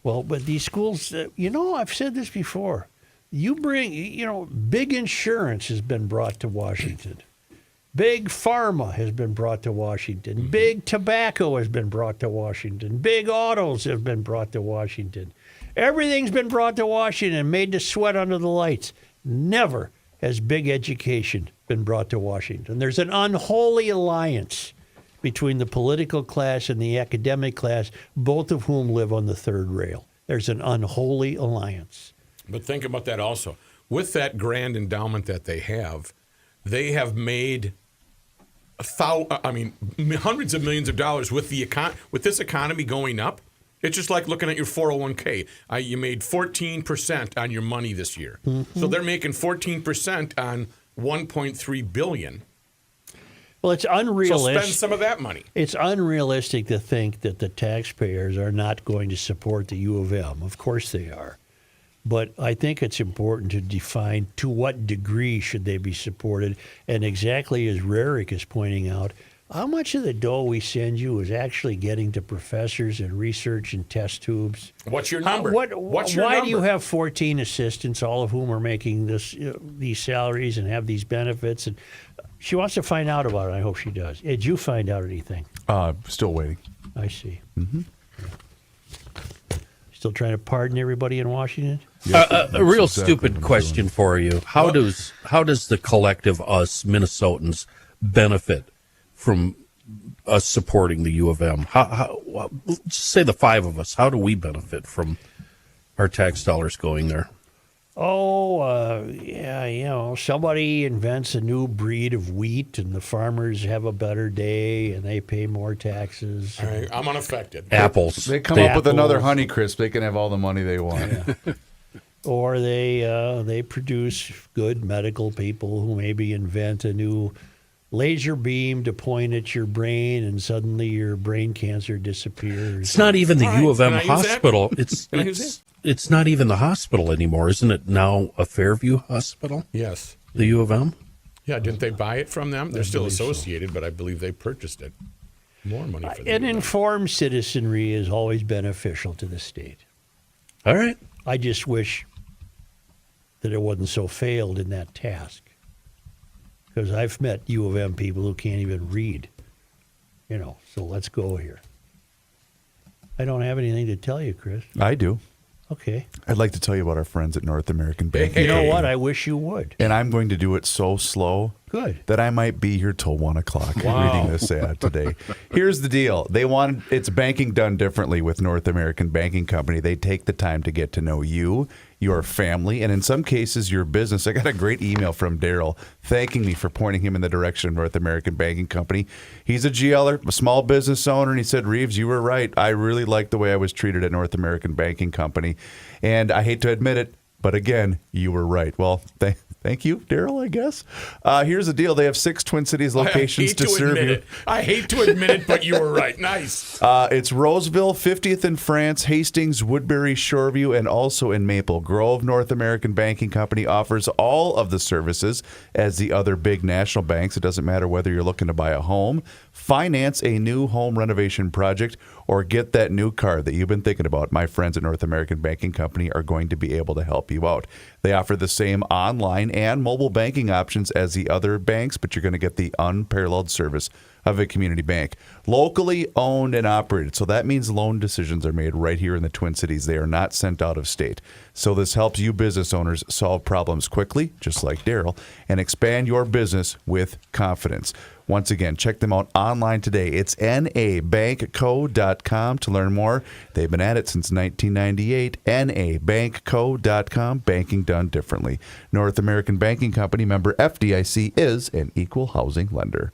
well, but these schools, I've said this before. You bring, big insurance has been brought to Washington. Big pharma has been brought to Washington. Big tobacco has been brought to Washington. Big autos have been brought to Washington. Everything's been brought to Washington and made to sweat under the lights. Never has big education been brought to Washington. There's an unholy alliance between the political class and the academic class, both of whom live on the third rail. There's an unholy alliance. But think about that also. With that grand endowment that they have made hundreds of millions of dollars with with this economy going up. It's just like looking at your 401k. You made 14% on your money this year. So they're making 14% on $1.3 billion. Well, it's unrealistic. So spend some of that money. It's unrealistic to think that the taxpayers are not going to support the U of M. Of course they are. But I think it's important to define to what degree should they be supported. And exactly as Rarick is pointing out, how much of the dough we send you is actually getting to professors and research and test tubes? What's your number? Why do you have 14 assistants, all of whom are making these salaries and have these benefits? And she wants to find out about it. I hope she does. Did you find out anything? Still waiting. I see. Mm-hmm. Still trying to pardon everybody in Washington? A real stupid question for you. How does the collective us Minnesotans benefit from us supporting the U of M? How just say the five of us. How do we benefit from our tax dollars going there? Somebody invents a new breed of wheat, and the farmers have a better day, and they pay more taxes. All right, I'm unaffected. Apples. They come up with another Honeycrisp. They can have all the money they want. Yeah. Or they produce good medical people who maybe invent a new laser beam to point at your brain, and suddenly your brain cancer disappears. It's not even the U of M Can I use that? hospital. Can I use it? It's not even the hospital anymore, isn't it? Now a Fairview Hospital. Yes. The U of M. Yeah, didn't they buy it from them? They're still associated, but I believe they purchased it. More money for them. An informed citizenry is always beneficial to the state. All right. I just wish that it wasn't so failed in that task. Because I've met U of M people who can't even read. So let's go here. I don't have anything to tell you, Chris. I do. Okay. I'd like to tell you about our friends at North American Banking. You know what? I wish you would. And I'm going to do it so slow Good. that I might be here till 1 o'clock reading this ad today. Here's the deal. It's banking done differently with North American Banking Company. They take the time to get to know you, your family, and in some cases, your business. I got a great email from Daryl thanking me for pointing him in the direction of North American Banking Company. He's a GLer, a small business owner, and he said, Reeves, you were right. I really liked the way I was treated at North American Banking Company. And I hate to admit it, But again, you were right. Well, thank you, Daryl, I guess. Here's the deal. They have 6 Twin Cities locations to serve you. I hate to admit it, but you were right. Nice. It's Roseville, 50th in France, Hastings, Woodbury, Shoreview, and also in Maple Grove. North American Banking Company offers all of the services as the other big national banks. It doesn't matter whether you're looking to buy a home, finance a new home renovation project, or get that new car that you've been thinking about. My friends at North American Banking Company are going to be able to help you out. They offer the same online and mobile banking options as the other banks, but you're going to get the unparalleled service of a community bank. Locally owned and operated. So that means loan decisions are made right here in the Twin Cities. They are not sent out of state. So this helps you business owners solve problems quickly, just like Daryl, and expand your business with confidence. Once again, check them out online today. It's nabankco.com to learn more. They've been at it since 1998. nabankco.com, banking done differently. North American Banking Company, member FDIC, is an equal housing lender.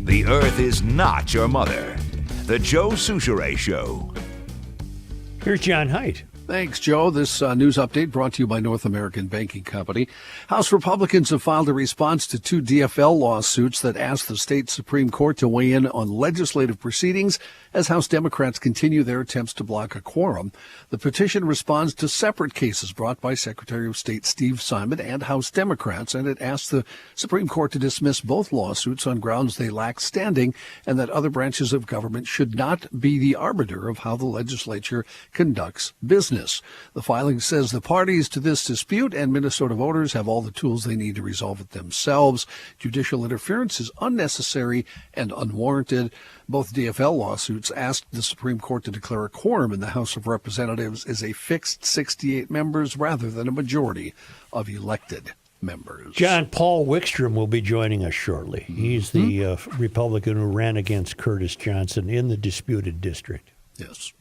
The Earth is not your mother. The Joe Souchere Show. Here's John Haidt. Thanks, Joe. This news update brought to you by North American Banking Company. House Republicans have filed a response to 2 DFL lawsuits that ask the state Supreme Court to weigh in on legislative proceedings as House Democrats continue their attempts to block a quorum. The petition responds to separate cases brought by Secretary of State Steve Simon and House Democrats, and it asks the Supreme Court to dismiss both lawsuits on grounds they lack standing and that other branches of government should not be the arbiter of how the legislature conducts business. The filing says the parties to this dispute and Minnesota voters have all the tools they need to resolve it themselves. Judicial interference is unnecessary and unwarranted. Both DFL lawsuits asked the Supreme Court to declare a quorum in the House of Representatives as a fixed 68 members rather than a majority of elected members. John, Paul Wickstrom will be joining us shortly. He's the Republican who ran against Curtis Johnson in the disputed district. Yes.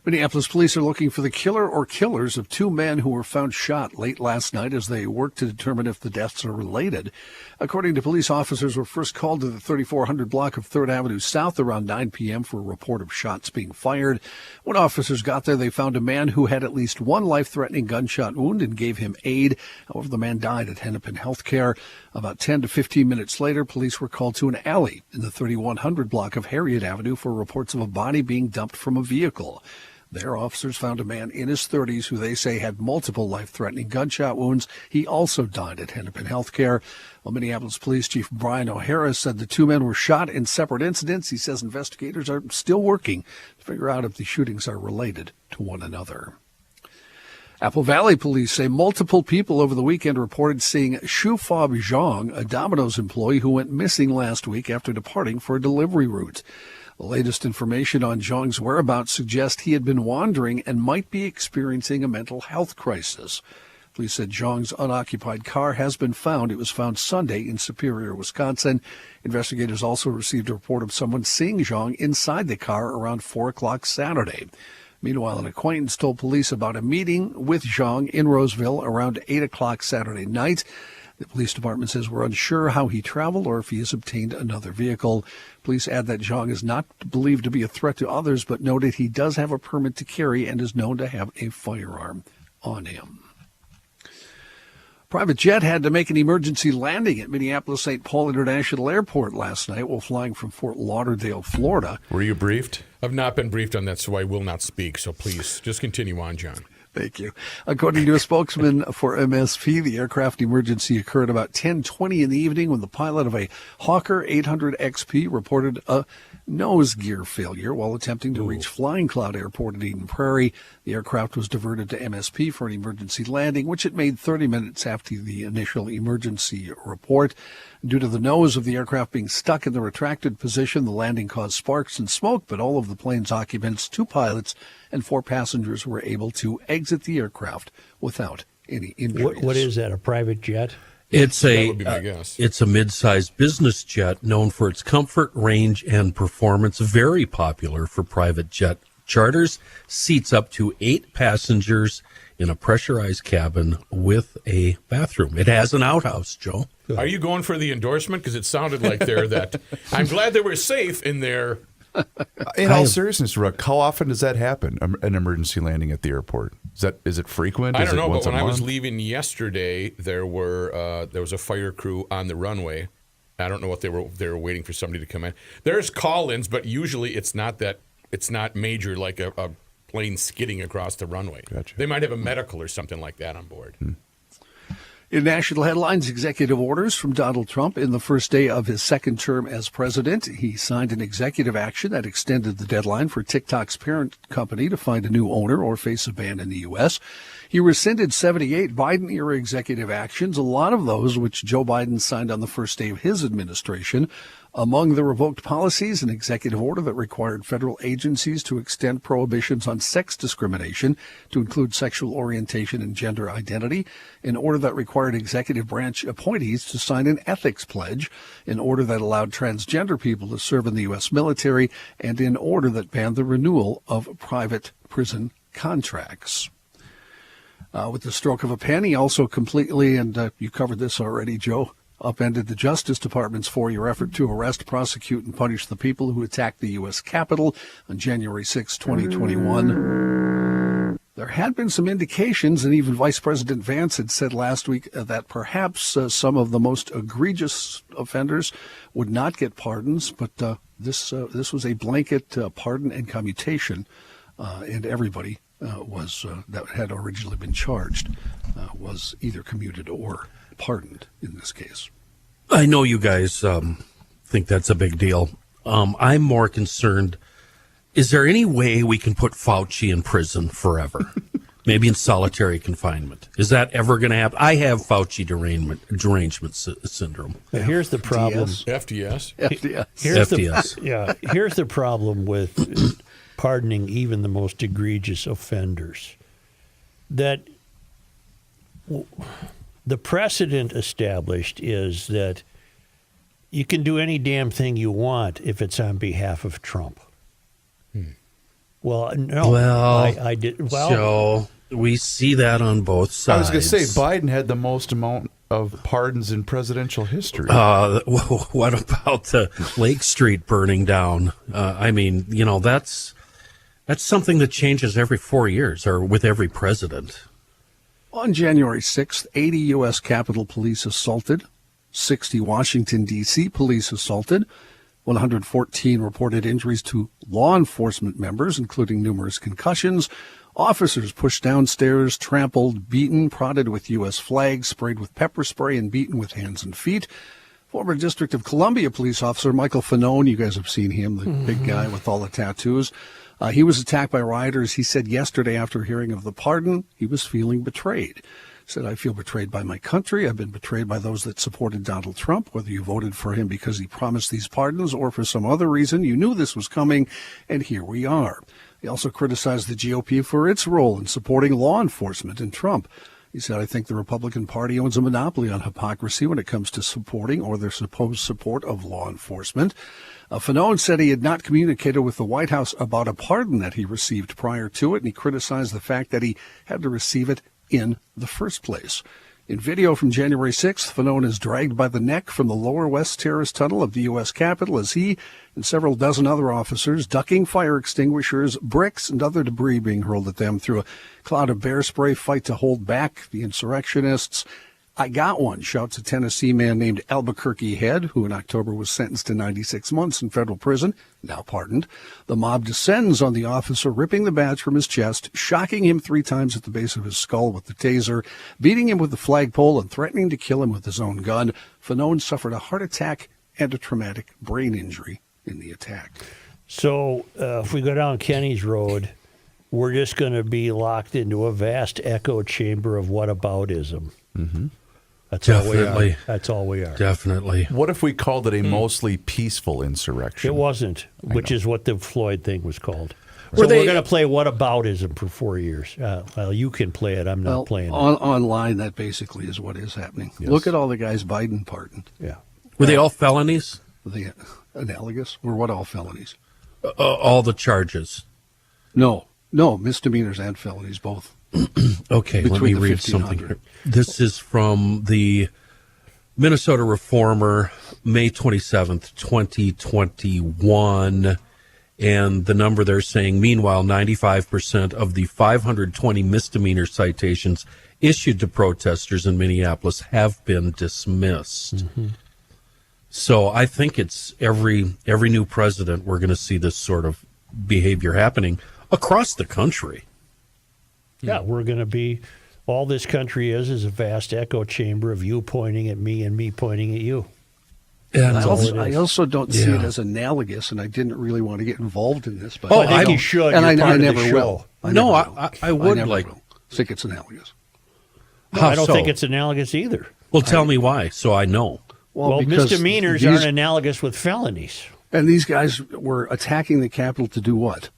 Minneapolis police are looking for the killer or killers of 2 men who were found shot late last night as they work to determine if the deaths are related. According to police, officers were first called to the 3400 block of 3rd Avenue South around 9 p.m. for a report of shots being fired. When officers got there, they found a man who had at least 1 life-threatening gunshot wound and gave him aid. However, the man died at Hennepin Healthcare. About 10 to 15 minutes later, police were called to an alley in the 3100 block of Harriet Avenue for reports of a body being dumped from a vehicle. There, officers found a man in his 30s who they say had multiple life-threatening gunshot wounds. He also died at Hennepin Healthcare. Well, Minneapolis Police Chief Brian O'Hara said the 2 men were shot in separate incidents. He says investigators are still working to figure out if the shootings are related to one another. Apple Valley police say multiple people over the weekend reported seeing Shufob Zhang, a Domino's employee who went missing last week after departing for a delivery route. The latest information on Zhang's whereabouts suggests he had been wandering and might be experiencing a mental health crisis. Police said Zhang's unoccupied car has been found. It was found Sunday in Superior, Wisconsin. Investigators also received a report of someone seeing Zhang inside the car around 4 o'clock Saturday. Meanwhile, an acquaintance told police about a meeting with Zhang in Roseville around 8 o'clock Saturday night. The police department says we're unsure how he traveled or if he has obtained another vehicle. Police add that Zhang is not believed to be a threat to others, but noted he does have a permit to carry and is known to have a firearm on him. Private jet had to make an emergency landing at Minneapolis-St. Paul International Airport last night while flying from Fort Lauderdale, Florida. Were you briefed? I've not been briefed on that, so I will not speak. So please, just continue on, John. Thank you. According to a spokesman for MSP, the aircraft emergency occurred about 10:20 in the evening when the pilot of a Hawker 800 XP reported a nose gear failure while attempting to reach Flying Cloud Airport at Eden Prairie. The aircraft was diverted to MSP for an emergency landing, which it made 30 minutes after the initial emergency report. Due to the nose of the aircraft being stuck in the retracted position, the landing caused sparks and smoke, but all of the plane's occupants, 2 pilots and 4 passengers, were able to exit the aircraft without any injuries. What is that, a private jet? It's That would be my guess. It's a mid-sized business jet known for its comfort, range, and performance. Very popular for private jet charters. Seats up to 8 passengers in a pressurized cabin with a bathroom. It has an outhouse, Joe. Are you going for the endorsement? Because it sounded like there that I'm glad they were safe in there. In all seriousness, Rook, how often does that happen? An emergency landing at the airport? Is it frequent? I Is don't it know, once but when a I was month? leaving yesterday, there was a fire crew on the runway. I don't know what they were waiting for somebody to come in. There's call-ins, but usually it's not major like a plane skidding across the runway. Gotcha. They might have a medical or something like that on board. In national headlines, executive orders from Donald Trump in the first day of his second term as president. He signed an executive action that extended the deadline for TikTok's parent company to find a new owner or face a ban in the U.S. He rescinded 78 Biden-era executive actions, a lot of those which Joe Biden signed on the first day of his administration. Among the revoked policies, an executive order that required federal agencies to extend prohibitions on sex discrimination to include sexual orientation and gender identity, an order that required executive branch appointees to sign an ethics pledge, an order that allowed transgender people to serve in the U.S. military, and an order that banned the renewal of private prison contracts. With the stroke of a pen, he also completely, and you covered this already, Joe, upended the Justice Department's 4-year effort to arrest, prosecute, and punish the people who attacked the U.S. Capitol on January 6, 2021. There had been some indications, and even Vice President Vance had said last week that perhaps some of the most egregious offenders would not get pardons, but this was a blanket pardon and commutation, and everybody that had originally been charged was either commuted or pardoned in this case. I know you guys think that's a big deal. I'm more concerned. Is there any way we can put Fauci in prison forever? Maybe in solitary confinement. Is that ever going to happen? I have Fauci derangement syndrome. But here's the problem. FDS. Here's the problem with pardoning even the most egregious offenders. That the precedent established is that you can do any damn thing you want if it's on behalf of Trump. Well, no. Well, I did. Well, Joe, we see that on both sides. I was going to say, Biden had the most amount of pardons in presidential history. What about Lake Street burning down? I mean, that's something that changes every 4 years or with every president. On January 6th, 80 U.S. Capitol Police assaulted, 60 Washington, D.C. police assaulted, 114 reported injuries to law enforcement members, including numerous concussions. Officers pushed downstairs, trampled, beaten, prodded with U.S. flags, sprayed with pepper spray, and beaten with hands and feet. Former District of Columbia police officer Michael Fanone, you guys have seen him, the big guy with all the tattoos. He was attacked by rioters. He said yesterday, after hearing of the pardon, he was feeling betrayed. He said, I feel betrayed by my country. I've been betrayed by those that supported Donald Trump, whether you voted for him because he promised these pardons or for some other reason. You knew this was coming, and here we are. He also criticized the GOP for its role in supporting law enforcement and Trump. He said, I think the Republican Party owns a monopoly on hypocrisy when it comes to supporting or their supposed support of law enforcement. Fanone said he had not communicated with the White House about a pardon that he received prior to it, and he criticized the fact that he had to receive it in the first place. In video from January 6th, Fanone is dragged by the neck from the lower west terrace tunnel of the U.S. Capitol as he and several dozen other officers ducking fire extinguishers, bricks, and other debris being hurled at them through a cloud of bear spray fight to hold back the insurrectionists. I got one, shouts a Tennessee man named Albuquerque Head, who in October was sentenced to 96 months in federal prison, now pardoned. The mob descends on the officer, ripping the badge from his chest, shocking him 3 times at the base of his skull with the taser, beating him with the flagpole, and threatening to kill him with his own gun. Fanone suffered a heart attack and a traumatic brain injury in the attack. So if we go down Kenny's Road, we're just going to be locked into a vast echo chamber of whataboutism. Mm-hmm. That's all we are. That's all we are. Definitely. What if we called it a mostly peaceful insurrection? It wasn't, which is what the Floyd thing was called. So we're going to play whataboutism for 4 years. Well, you can play it. I'm not playing it. Online, that basically is what is happening. Yes. Look at all the guys Biden pardoned. Yeah. Were they all felonies? Were they analogous? Were what all felonies? All the charges. No, misdemeanors and felonies, both. Okay, let me read something here. This is from the Minnesota Reformer, May 27th, 2021. And the number they're saying, meanwhile, 95% of the 520 misdemeanor citations issued to protesters in Minneapolis have been dismissed. Mm-hmm. So I think it's every new president, we're going to see this sort of behavior happening across the country. Yeah, we're going to be, all this country is a vast echo chamber of you pointing at me and me pointing at you. Yeah, I also don't see it as analogous, and I didn't really want to get involved in this. But I think you should. And I never will. I would like. Think it's analogous. No, I don't think it's analogous either. Well, tell me why, so I know. Well, misdemeanors aren't analogous with felonies. And these guys were attacking the Capitol to do what?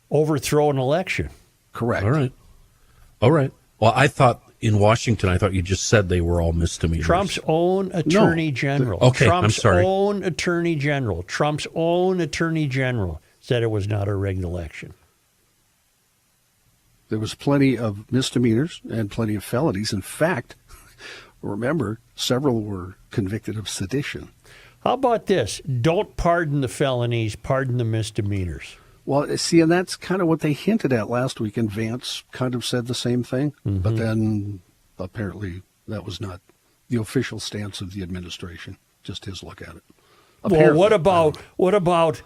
Overthrow an election. Correct. All right. Well, I thought in Washington, you just said they were all misdemeanors. Trump's own attorney general. Okay, Trump's I'm sorry. Trump's own attorney general said it was not a rigged election. There was plenty of misdemeanors and plenty of felonies. In fact, remember, several were convicted of sedition. How about this? Don't pardon the felonies, pardon the misdemeanors. Well, see, and that's kind of what they hinted at last week, and Vance kind of said the same thing. But then apparently that was not the official stance of the administration, just his look at it. Well, Apparently. what about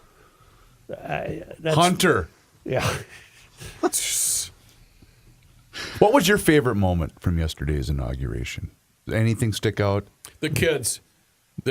that's, Hunter. Yeah. What was your favorite moment from yesterday's inauguration? Did anything stick out? The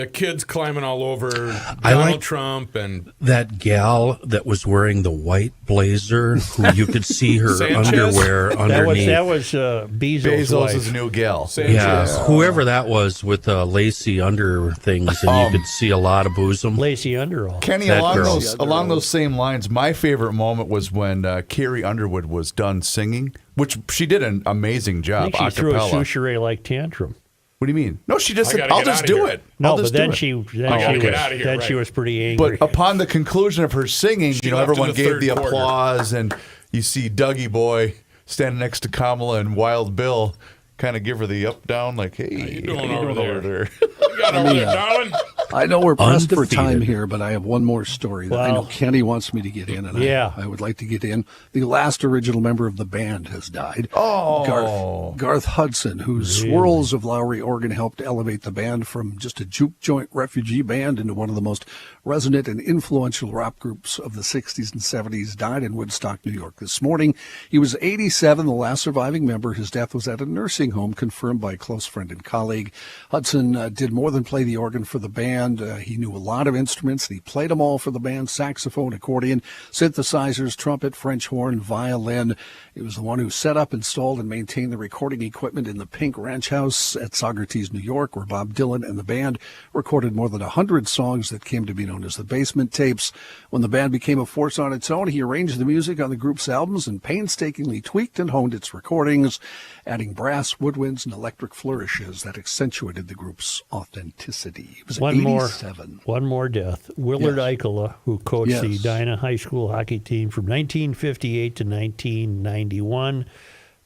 kids climbing all over I Donald like- Trump and That gal that was wearing the white blazer, who you could see her Sanchez? underwear underneath. That was Bezos' Bezos' wife. new gal. Sanchez. Yeah, whoever that was with lacy under things, and you could see a lot of bosom. Lacey Underall. Kenny, That along girl. those same lines, my favorite moment was when Carrie Underwood was done singing, which she did an amazing I job. think she threw a Acapella. souchere-like tantrum. What do you mean? No, she just I said, gotta "I'll get just outta do here." it." No, I'll but just then do it. she Right. was pretty angry. But upon the conclusion of her singing, She left in everyone the gave third the quarter. applause, and you see Dougie Boy standing next to Kamala and Wild Bill, kind of give her the up down, like, "Hey, How you doing how over there?" there?" You got over there, darling. I know we're pressed for time Undefeated. here, but I have one more story that I know Wow. Kenny wants me to get in, and Yeah. I would like to get in. The last original member of the band has died. Oh. Garth Hudson, whose Swirls of Lowry organ helped elevate the band from just a juke joint refugee band into one of the most resonant and influential rock groups of the 60s and 70s, died in Woodstock, New York this morning. He was 87, the last surviving member. His death was at a nursing home, confirmed by a close friend and colleague. Hudson did more than play the organ for the band. He knew a lot of instruments, and he played them all for the band: saxophone, accordion, synthesizers, trumpet, French horn, violin. He was the one who set up, installed, and maintained the recording equipment in the Pink Ranch House at Saugerties, New York, where Bob Dylan and the band recorded more than 100 songs that came to be known as the Basement Tapes. When the band became a force on its own, he arranged the music on the group's albums and painstakingly tweaked and honed its recordings, adding brass, woodwinds, and electric flourishes that accentuated the group's authenticity. He was 87. One more death. Willard Yes. Eichela, who coached the Yes. Edina High School hockey team from 1958 to 1991,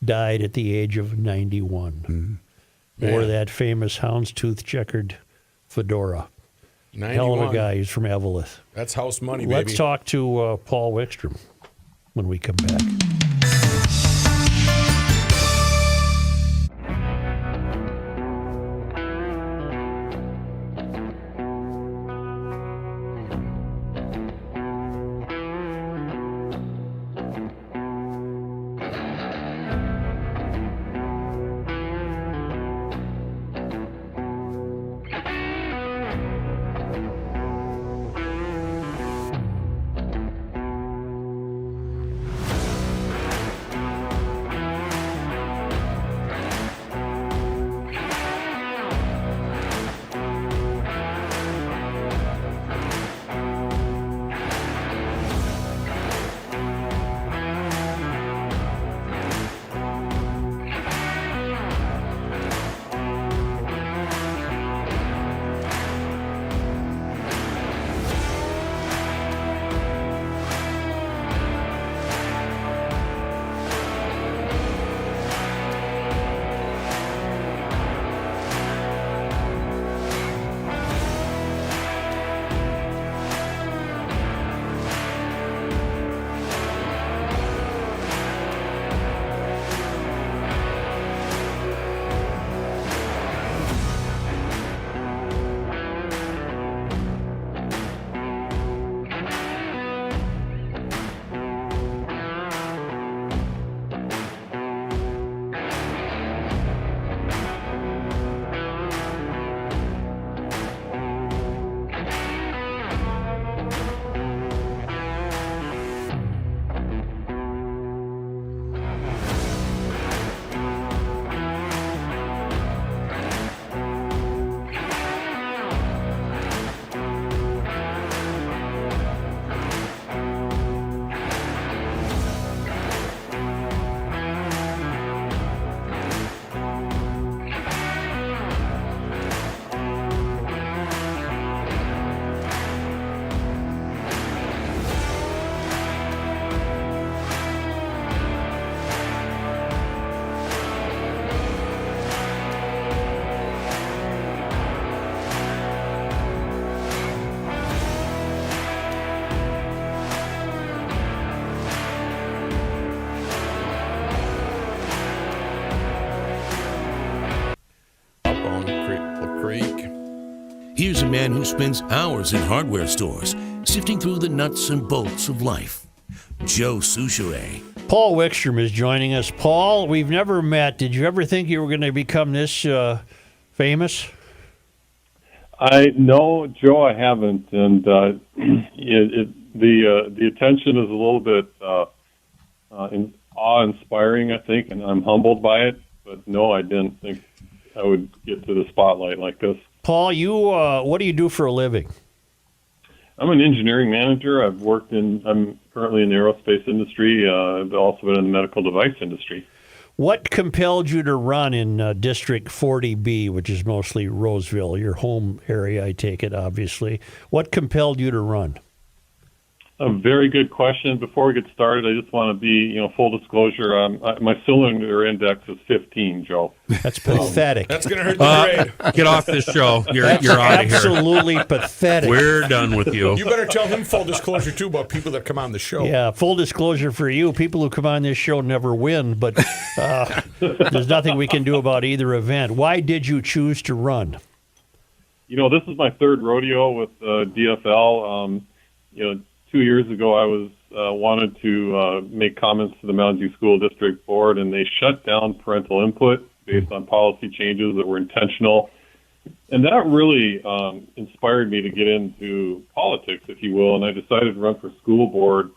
died at the age of 91. Wore Man. that famous houndstooth checkered fedora. 91. Hell of a guy. He's from Eveleth. That's house money, baby. Let's talk to Paul Wickstrom when we come back. Here's a man who spends hours in hardware stores sifting through the nuts and bolts of life. Joe Souchere. Paul Wickstrom is joining us. Paul, we've never met. Did you ever think you were going to become this famous? No, Joe, I haven't, and the attention is a little bit awe-inspiring, I think, and I'm humbled by it. But no, I didn't think I would get to the spotlight like this. Paul, you what do you do for a living? I'm an engineering manager. I'm currently in the aerospace industry. I've also been in the medical device industry. What compelled you to run in District 40B, which is mostly Roseville, your home area, I take it, obviously. What compelled you to run? A very good question. Before we get started, I just want to be, full disclosure. My cylinder index is 15, Joe. That's pathetic. That's going to hurt the grade. Get off this show. You're out of here. Absolutely pathetic. We're done with you. You better tell him full disclosure, too, about people that come on the show. Yeah, full disclosure for you. People who come on this show never win, but there's nothing we can do about either event. Why did you choose to run? This is my third rodeo with DFL. 2 years ago, I was wanted to make comments to the Mountain View School District Board, and they shut down parental input based on policy changes that were intentional. And that really inspired me to get into politics, if you will, and I decided to run for school board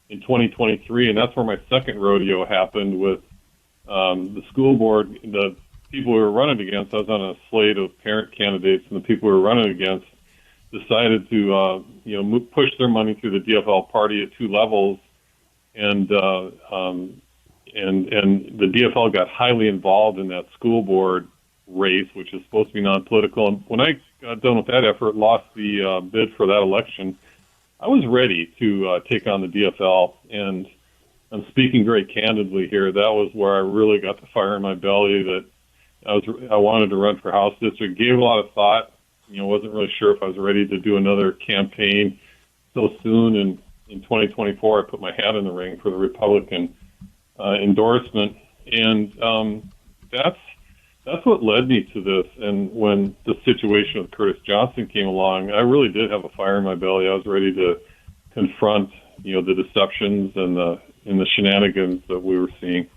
in 2023, and that's where my second rodeo happened with the school board. The people we were running against, I was on a slate of parent candidates, and the people we were running against decided to push their money through the DFL party at two levels, and the DFL got highly involved in that school board race, which is supposed to be non-political. And when I got done with that effort, lost the bid for that election, I was ready to take on the DFL. And I'm speaking very candidly here. That was where I really got the fire in my belly that I wanted to run for House District. Gave a lot of thought. Wasn't really sure if I was ready to do another campaign so soon. And in 2024, I put my hat in the ring for the Republican endorsement. And that's what led me to this. And when the situation with Curtis Johnson came along, I really did have a fire in my belly. I was ready to confront, the deceptions and the shenanigans that we were seeing.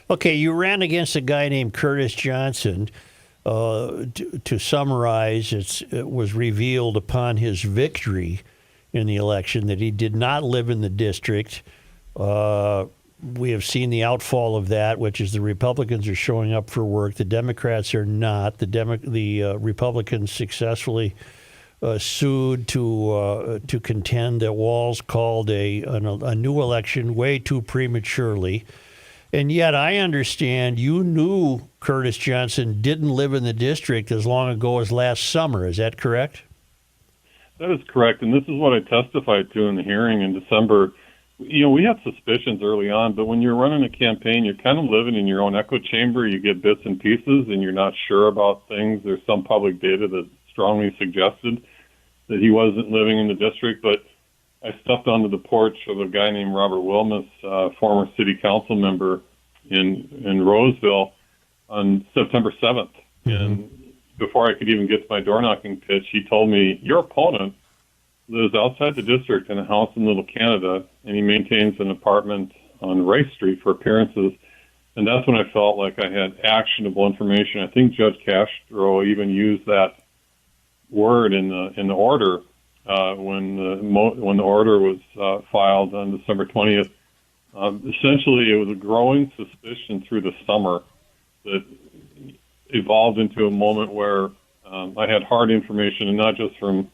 Okay, you ran against a guy named Curtis Johnson. To summarize, it was revealed upon his victory in the election that he did not live in the district. We have seen the outfall of that, which is the Republicans are showing up for work. The Democrats are not. The Republicans successfully sued to contend that Walz called a new election way too prematurely. And yet I understand you knew Curtis Johnson didn't live in the district as long ago as last summer. Is that correct? That is correct. And this is what I testified to in the hearing in December. We had suspicions early on, but when you're running a campaign, you're kind of living in your own echo chamber. You get bits and pieces, and you're not sure about things. There's some public data that strongly suggested that he wasn't living in the district, but I stepped onto the porch of a guy named Robert Wilmus, former city council member in Roseville, on September 7th. Mm-hmm. And before I could even get to my door knocking pitch, he told me, your opponent lives outside the district in a house in Little Canada, and he maintains an apartment on Rice Street for appearances. And that's when I felt like I had actionable information. I think Judge Castro even used that word in the order. When the order was filed on December 20th, essentially it was a growing suspicion through the summer that evolved into a moment where I had hard information, and not just from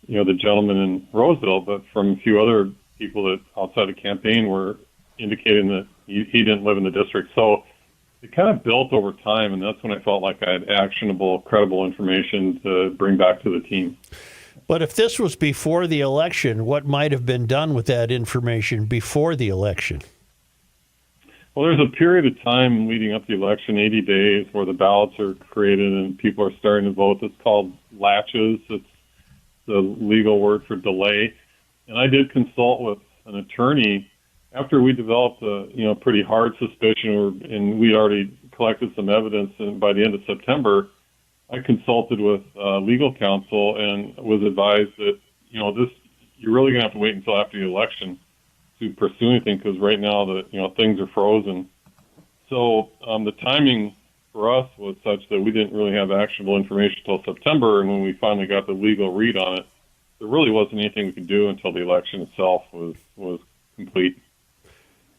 the gentleman in Roseville, but from a few other people that outside the campaign were indicating that he didn't live in the district. So it kind of built over time, and that's when I felt like I had actionable, credible information to bring back to the team. But if this was before the election, what might have been done with that information before the election? Well, there's a period of time leading up to the election, 80 days, where the ballots are created and people are starting to vote. It's called latches. It's the legal word for delay. And I did consult with an attorney after we developed a pretty hard suspicion, and we'd already collected some evidence. And by the end of September, I consulted with legal counsel and was advised that, you're really going to have to wait until after the election to pursue anything, because right now things are frozen. So the timing for us was such that we didn't really have actionable information until September, and when we finally got the legal read on it, there really wasn't anything we could do until the election itself was complete.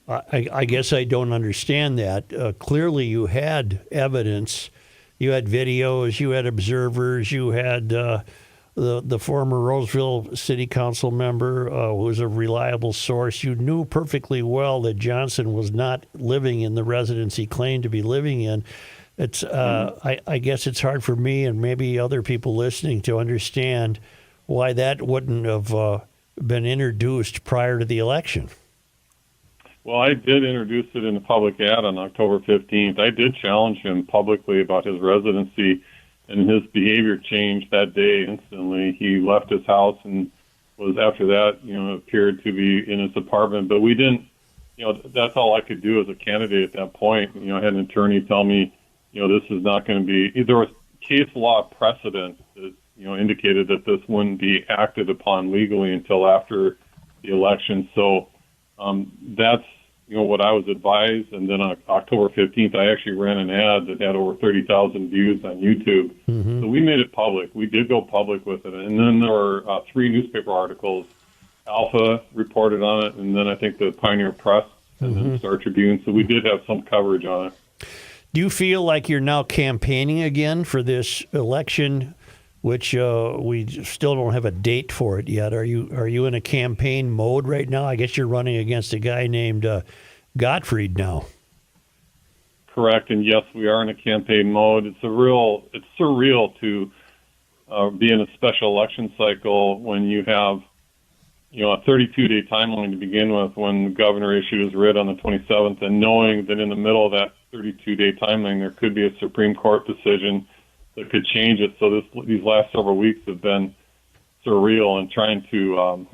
I guess I don't understand that. Clearly, you had evidence, you had videos, you had observers, you had the former Roseville City Council member who was a reliable source. You knew perfectly well that Johnson was not living in the residence he claimed to be living in. It's I guess it's hard for me and maybe other people listening to understand why that wouldn't have been introduced prior to the election. Well, I did introduce it in a public ad on October 15th. I did challenge him publicly about his residency, and his behavior changed that day instantly. He left his house and was, after that, appeared to be in his apartment. But we didn't, that's all I could do as a candidate at that point. I had an attorney tell me, this is not going to be, there was case law precedent that, indicated that this wouldn't be acted upon legally until after the election. So that's, what I was advised. And then on October 15th, I actually ran an ad that had over 30,000 views on YouTube. Mm-hmm. So we made it public. We did go public with it. And then there were 3 newspaper articles. Alpha reported on it, and then I think the Pioneer Press and then Star Tribune. So we did have some coverage on it. Do you feel like you're now campaigning again for this election, which we still don't have a date for it yet? Are you in a campaign mode right now? I guess you're running against a guy named Gottfried now. Correct, and yes, we are in a campaign mode. It's surreal to be in a special election cycle when you have a 32-day timeline to begin with, when the governor issued his writ on the 27th, and knowing that in the middle of that 32-day timeline there could be a Supreme Court decision that could change it. So these last several weeks have been surreal, and trying to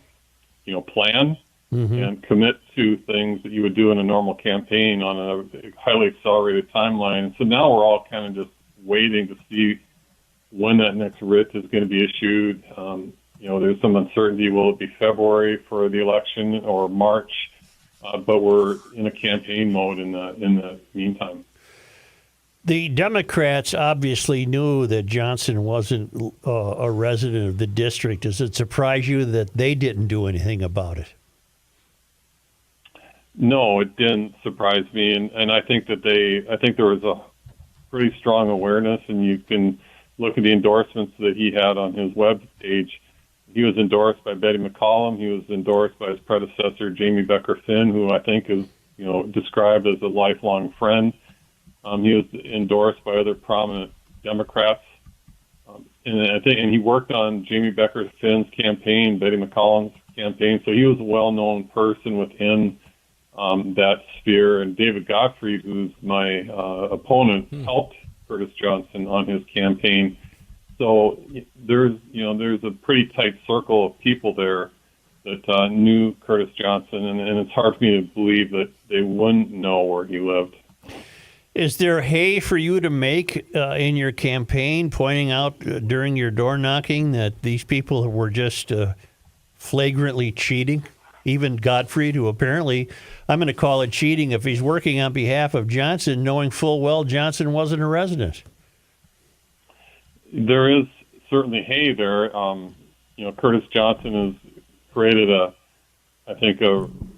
plan and commit to things that you would do in a normal campaign on a highly accelerated timeline. So now we're all kind of just waiting to see when that next writ is going to be issued. There's some uncertainty. Will it be February for the election or March? But we're in a campaign mode in the meantime. The Democrats obviously knew that Johnson wasn't a resident of the district. Does it surprise you that they didn't do anything about it? No, it didn't surprise me, and I think that there was a pretty strong awareness, and you can look at the endorsements that he had on his web page. He was endorsed by Betty McCollum. He was endorsed by his predecessor, Jamie Becker Finn, who I think is described as a lifelong friend. He was endorsed by other prominent Democrats, and he worked on Jamie Becker Finn's campaign, Betty McCollum's campaign. So he was a well-known person within that sphere. And David Gottfried, who's my opponent, helped Curtis Johnson on his campaign. So there's a pretty tight circle of people there that knew Curtis Johnson, and it's hard for me to believe that they wouldn't know where he lived. Is there hay for you to make in your campaign, pointing out during your door knocking that these people were just flagrantly cheating? Even Gottfried, who apparently, I'm going to call it cheating if he's working on behalf of Johnson, knowing full well Johnson wasn't a resident. There is certainly hay there. Curtis Johnson has created a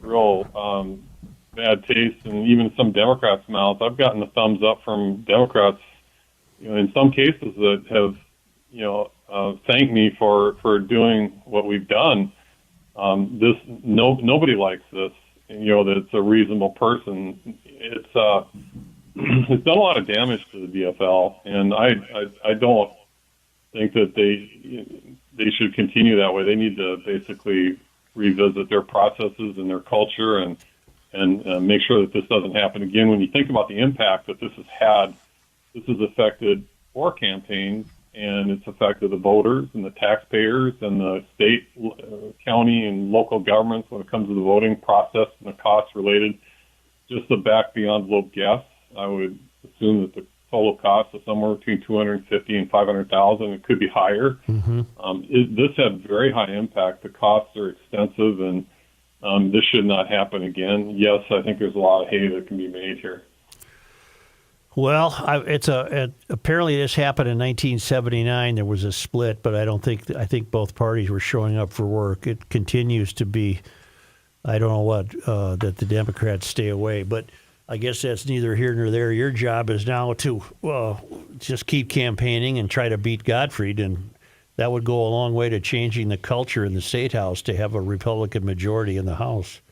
real bad taste in even some Democrats' mouths. I've gotten the thumbs up from Democrats, in some cases that have, thanked me for doing what we've done. Nobody likes this. That it's a reasonable person. It's done a lot of damage to the DFL, and I don't think that they should continue that way. They need to basically revisit their processes and their culture and make sure that this doesn't happen again. When you think about the impact that this has had, this has affected 4 campaigns, and it's affected the voters and the taxpayers and the state, county, and local governments when it comes to the voting process and the costs related. Just the back-the-envelope guess, I would assume that the total cost of somewhere between $250,000 and $500,000. It could be higher. This had very high impact. The costs are extensive, and this should not happen again. Yes, I think there's a lot of hay that can be made here. Well, apparently this happened in 1979. There was a split, but I think both parties were showing up for work. It continues to be, I don't know what, that the Democrats stay away, but I guess that's neither here nor there. Your job is now to just keep campaigning and try to beat Gottfried, and that would go a long way to changing the culture in the State House to have a Republican majority in the House.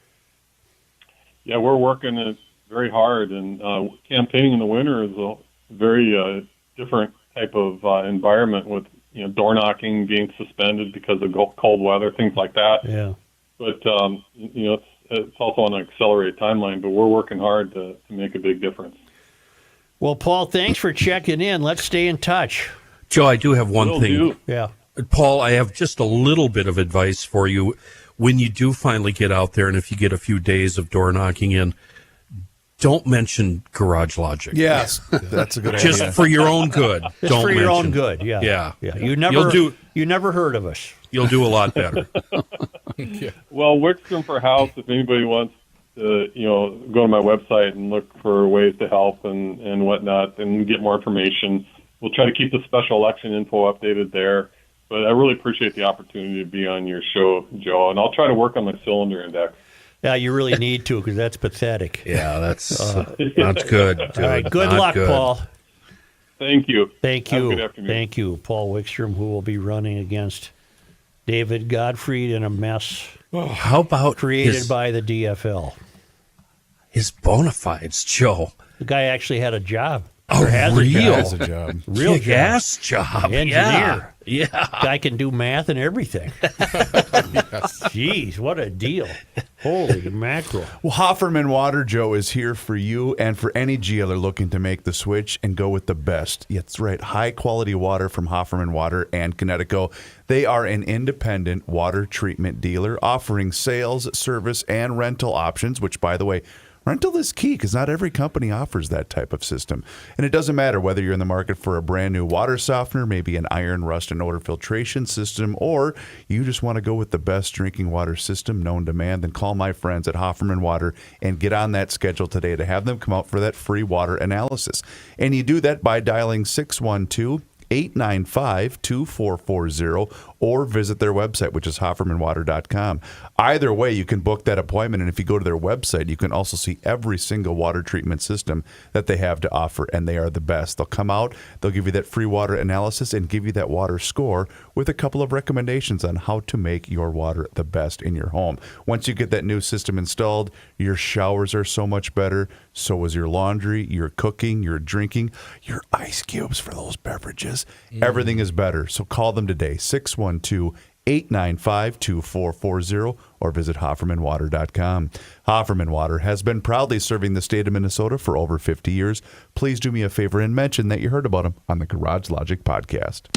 Yeah, we're working it very hard, and campaigning in the winter is a very different type of environment with door knocking being suspended because of cold weather, things like that. Yeah. But it's also on an accelerated timeline. But we're working hard to make a big difference. Well, Paul, thanks for checking in. Let's stay in touch. Joe, I do have one thing. Yeah. Paul, I have just a little bit of advice for you. When you do finally get out there, and if you get a few days of door knocking in, don't mention Garage Logic. Yes, that's a good idea. Just for your own good. Just for your own good, yeah. Yeah. You never heard of us. You'll do a lot better. Well, Wickstrom for House, if anybody wants to, go to my website and look for ways to help and whatnot and get more information. We'll try to keep the special election info updated there. But I really appreciate the opportunity to be on your show, Joe, and I'll try to work on my cylinder index. Yeah, you really need to, because that's pathetic. Yeah, that's not good. Dude. All right, good Not luck, good. Paul. Thank you. Thank Have a you. good afternoon. Thank you. Paul Wickstrom, who will be running against David Gottfried in a mess How about created by the DFL. his bona fides, Joe? The guy actually had a job. A Or has real, Has a job. Real job. kick-ass job. Engineer. Yeah. Guy can do math and everything. Jeez, what a deal. Holy mackerel. Well, Hofferman Water, Joe, is here for you and for any GLer looking to make the switch and go with the best. Yeah, that's right. High-quality water from Hofferman Water and Connecticut. They are an independent water treatment dealer offering sales, service, and rental options, which, by the way, rental is key because not every company offers that type of system. And it doesn't matter whether you're in the market for a brand new water softener, maybe an iron, rust, and odor filtration system, or you just want to go with the best drinking water system known to man, then call my friends at Hofferman Water and get on that schedule today to have them come out for that free water analysis. And you do that by dialing 612-895-2440 or visit their website, which is hoffermanwater.com. Either way, you can book that appointment, and if you go to their website, you can also see every single water treatment system that they have to offer, and they are the best. They'll come out, they'll give you that free water analysis and give you that water score with a couple of recommendations on how to make your water the best in your home. Once you get that new system installed, your showers are so much better, so is your laundry, your cooking, your drinking, your ice cubes for those beverages. Everything is better. So call them today, 612-895-2440, or visit HoffermanWater.com. Hofferman Water has been proudly serving the state of Minnesota for over 50 years. Please do me a favor and mention that you heard about them on the Garage Logic podcast.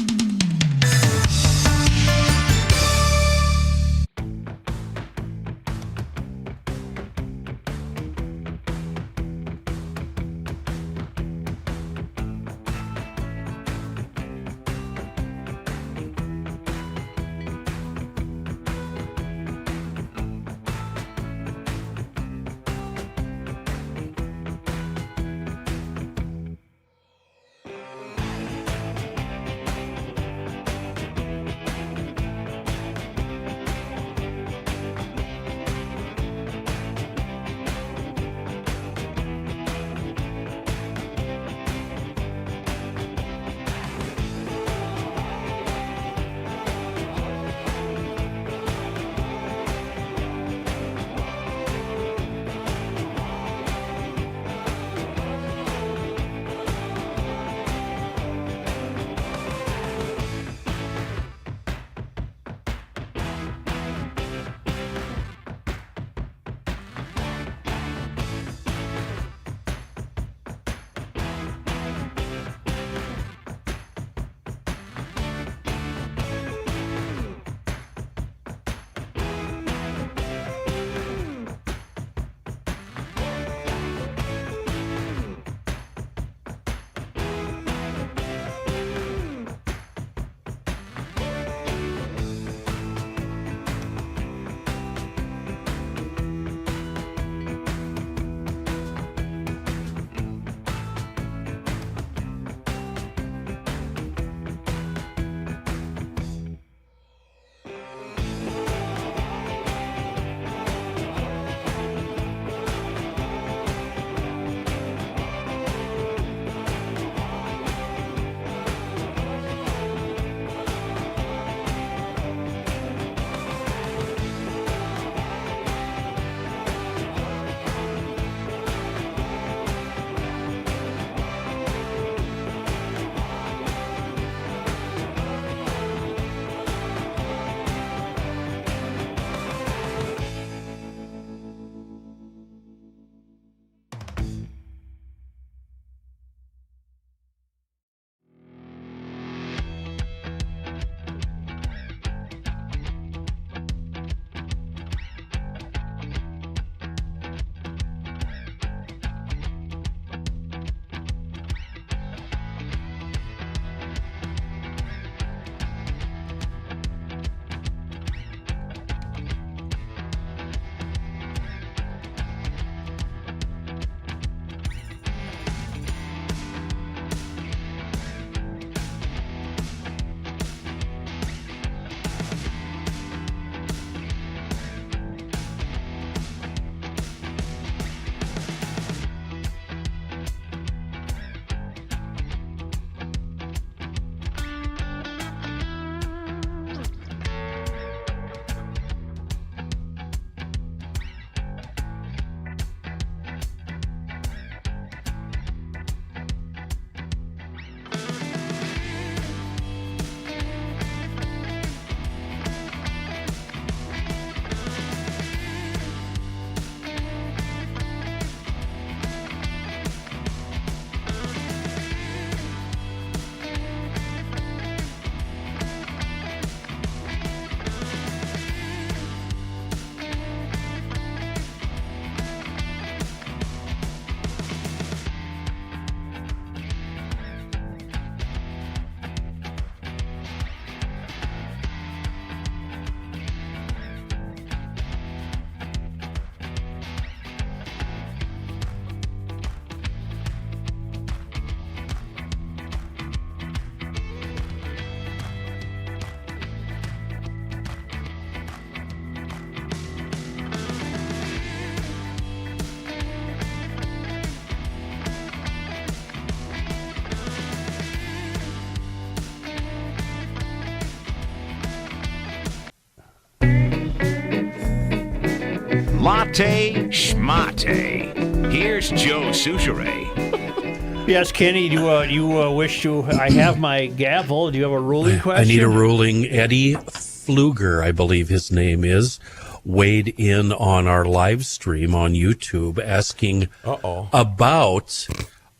Latte schmate. Here's Joe Souchere. Yes, Kenny, do you wish to? I have my gavel. Do you have a ruling question? I need a ruling. Eddie Pfluger, I believe his name is, weighed in on our live stream on YouTube asking about,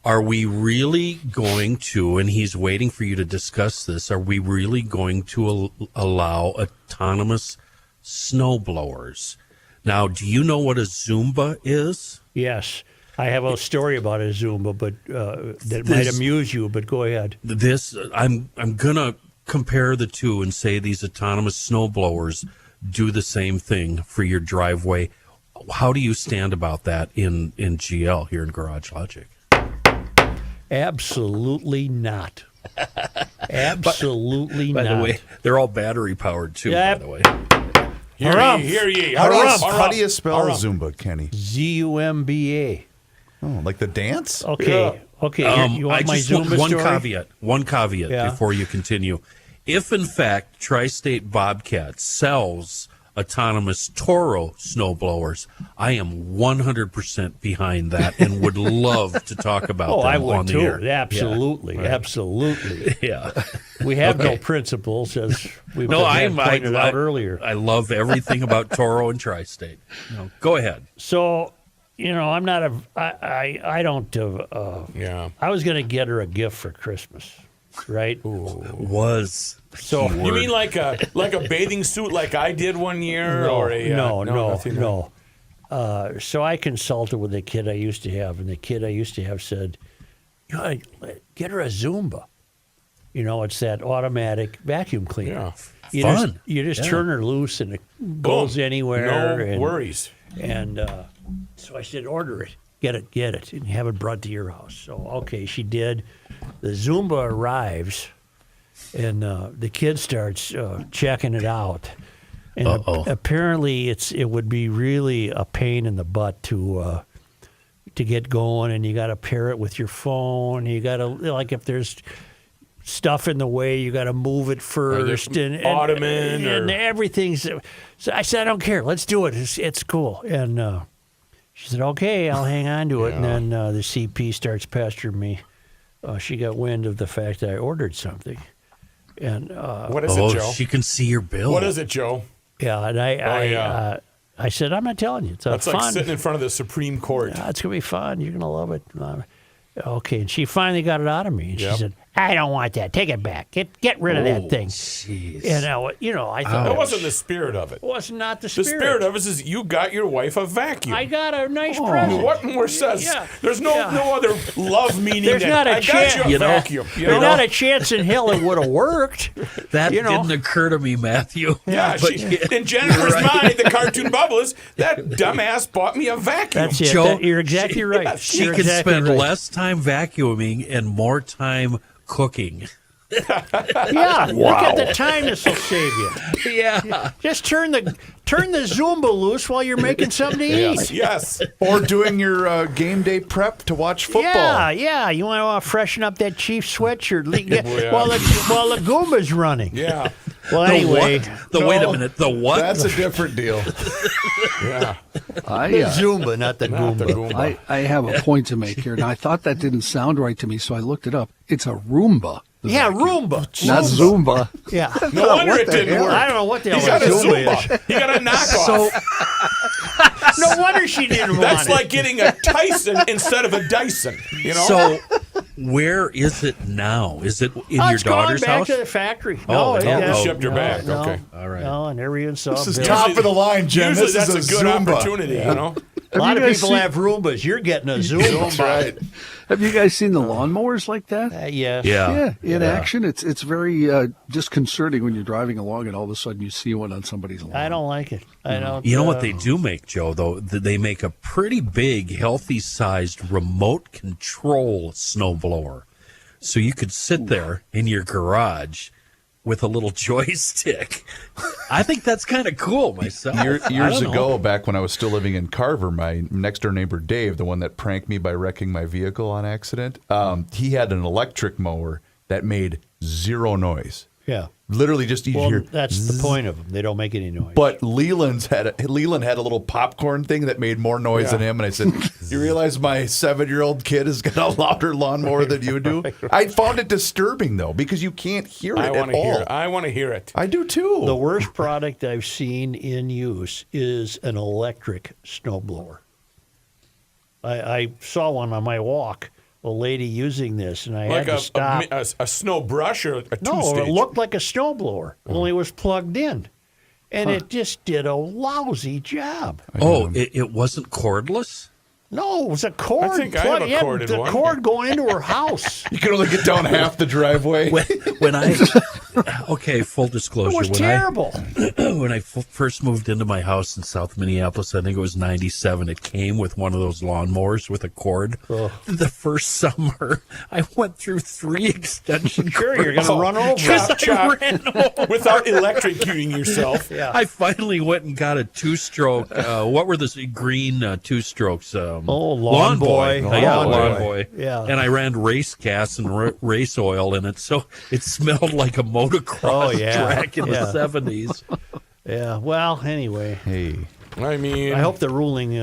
are we really going to, and he's waiting for you to discuss this, are we really going to allow autonomous snowblowers? Now, do you know what a Zumba is? Yes. I have a story about a Zumba, but that might amuse you. But go ahead. I'm gonna compare the two and say these autonomous snowblowers do the same thing for your driveway. How do you stand about that in GL here in Garage Logic? Absolutely not. Absolutely by not. By the way, they're all battery powered too. Yep. By the way. Hear ye. How do you spell Zumba, Kenny? Zumba. Oh, like the dance? Okay. Yeah. Okay. You want my Zumba story? One caveat before you continue. If in fact Tri-State Bobcat sells autonomous Toro snowblowers, I am 100% behind that and would love to talk about them I would on the too. air. Absolutely. Yeah, right. Absolutely. Yeah. We have no principles, as we pointed out earlier. I love everything about Toro and Tri-State. Go ahead. So, I'm not I don't. I was going to get her a gift for Christmas, right? So you mean like a bathing suit like I did one year, No. So I consulted with the kid I used to have, and the kid I used to have said, "Get her a Zumba. It's that automatic vacuum cleaner. Yeah, you just turn her loose, and it goes anywhere. No worries." And so I said, order it, get it, and have it brought to your house. So, okay, she did. The Zumba arrives, and the kid starts checking it out. And apparently it would be really a pain in the butt to get going, and you got to pair it with your phone. You got to, like, if there's stuff in the way, you got to move it first, and ottoman and everything's. So I said, I don't care. Let's do it. It's cool. And she said, okay, I'll hang on to it. And then the CP starts pestering me. She got wind of the fact that I ordered something. And what is it, Joe? She can see your bill. What is it, Joe? Yeah, and I said, I'm not telling you. That's fun. Like sitting in front of the Supreme Court. Yeah, it's gonna be fun. You're gonna love it. Okay, and she finally got it out of me. And she said, I don't want that. Take it back. Get rid of that thing. Jeez. And I thought that wasn't the spirit of it. Was not the spirit. The spirit of it is you got your wife a vacuum. I got a nice present. What more says? There's no other love meaning. There's not a chance. Got you a vacuum. There's not a chance in hell it would have worked. That didn't occur to me, Matthew. Yeah, in Jennifer's mind, the cartoon bubble is that dumbass bought me a vacuum. That's it. Joe, You're exactly right. Yes, she can spend less time vacuuming and more time cooking. Yeah, look at the time this will save you. Yeah, just turn the Zumba loose while you're making something to eat. Yes, or doing your game day prep to watch football. Yeah. You want to freshen up that Chiefs sweatshirt while the Goomba's running. Yeah. Well, anyway, wait a minute. The what? That's a different deal. Yeah. The Zumba, not the Goomba. I have a point to make here, and I thought that didn't sound right to me, so I looked it up. It's a Roomba. Yeah, Roomba. Not Zumba. Yeah. No wonder it didn't work. I don't know what the hell He got a Zumba is. Zumba. He got a knockoff. No wonder she didn't want it. That's like getting a Tyson instead of a Dyson. So, where is it now? Is it in your daughter's back house? to the factory. Shipped her back. No, okay. All right. No, and everyone saw This is top of the line, Jim. Usually This that's is a good Zumba. opportunity, you know. A lot of you guys people have Roombas. You're getting a Zumba. That's right. Have you guys seen the lawnmowers like that? Yes. Yeah, in action. It's very disconcerting when you're driving along and all of a sudden you see one on somebody's lawn. I don't like it. I don't. You know what they do make, Joe, though? They make a pretty big, healthy-sized remote control snowblower. So you could sit there in your garage with a little joystick. I think that's kind of cool myself. Years ago, back when I was still living in Carver, my next-door neighbor, Dave, the one that pranked me by wrecking my vehicle on accident, he had an electric mower that made zero noise. Yeah. Literally just you Well, hear. that's the point of them. They don't make any noise. But Leland had a little popcorn thing that made more noise than him, and I said, "You realize my 7-year-old kid has got a louder lawnmower than you do?" I found it disturbing though because you can't hear it at all. I want to hear it. I do too. The worst product I've seen in use is an electric snowblower. I saw one on my walk, a lady using this, and I had to stop. A snow brush or a two-stage? No, it looked like a snowblower, only it was plugged in. And it just did a lousy job. It wasn't cordless? No, it was a cord. I think I have a corded the one. cord going into her house. You can only get down half the driveway. When I full disclosure, It was terrible. When I first moved into my house in South Minneapolis, I think it was 97. It came with one of those lawnmowers with a cord. The first summer, I went through 3 extension Sure, cords. you're going to run over. Chop. Without electrocuting yourself. Yeah. I finally went and got a 2-stroke. What were the green 2-strokes? Lawn Boy. Lawn Boy. Yeah. And I ran race gas and race oil in it, so it smelled like a motocross track in the 70s. Yeah. Well, anyway. Hey. I mean, I hope the ruling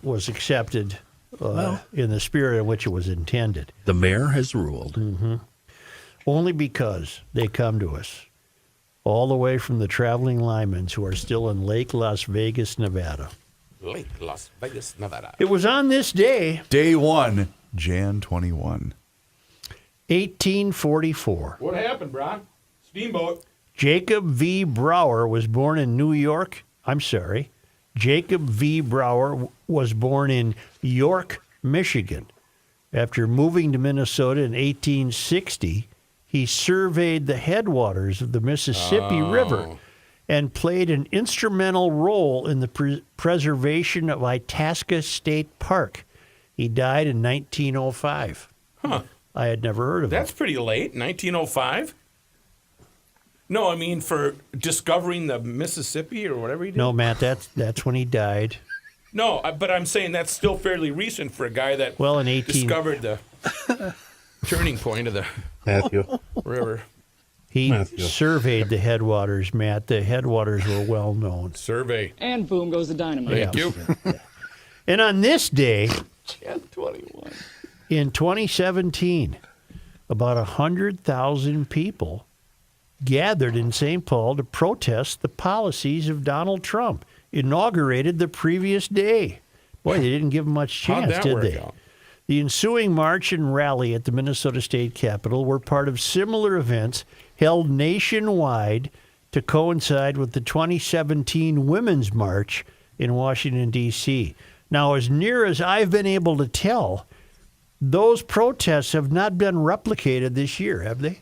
was accepted in the spirit in which it was intended. The mayor has ruled. Mm-hmm. Only because they come to us all the way from the traveling Lymans who are still in Lake Las Vegas, Nevada. Lake Las Vegas, Nevada. It was on this day, Day 1, Jan 21. 1844. What happened, Brock? Steamboat. Jacob V. Brower was born in New York. I'm sorry. Jacob V. Brower was born in York, Michigan. After moving to Minnesota in 1860, he surveyed the headwaters of the Mississippi River and played an instrumental role in the preservation of Itasca State Park. He died in 1905. Huh. I had never heard of That's him. pretty late, 1905? No, I mean for discovering the Mississippi or whatever he did. No, Matt, that's when he died. No, but I'm saying that's still fairly recent for a guy that discovered the turning point of the river. He surveyed the headwaters, Matt. The headwaters were well known. Survey. And boom goes the dynamite. Thank you. And on this day, Jan 21. in 2017, about 100,000 people gathered in St. Paul to protest the policies of Donald Trump, inaugurated the previous day. Boy, they didn't give him much chance, How'd that did work they? out? The ensuing march and rally at the Minnesota State Capitol were part of similar events held nationwide to coincide with the 2017 Women's March in Washington, D.C. Now, as near as I've been able to tell, those protests have not been replicated this year, have they?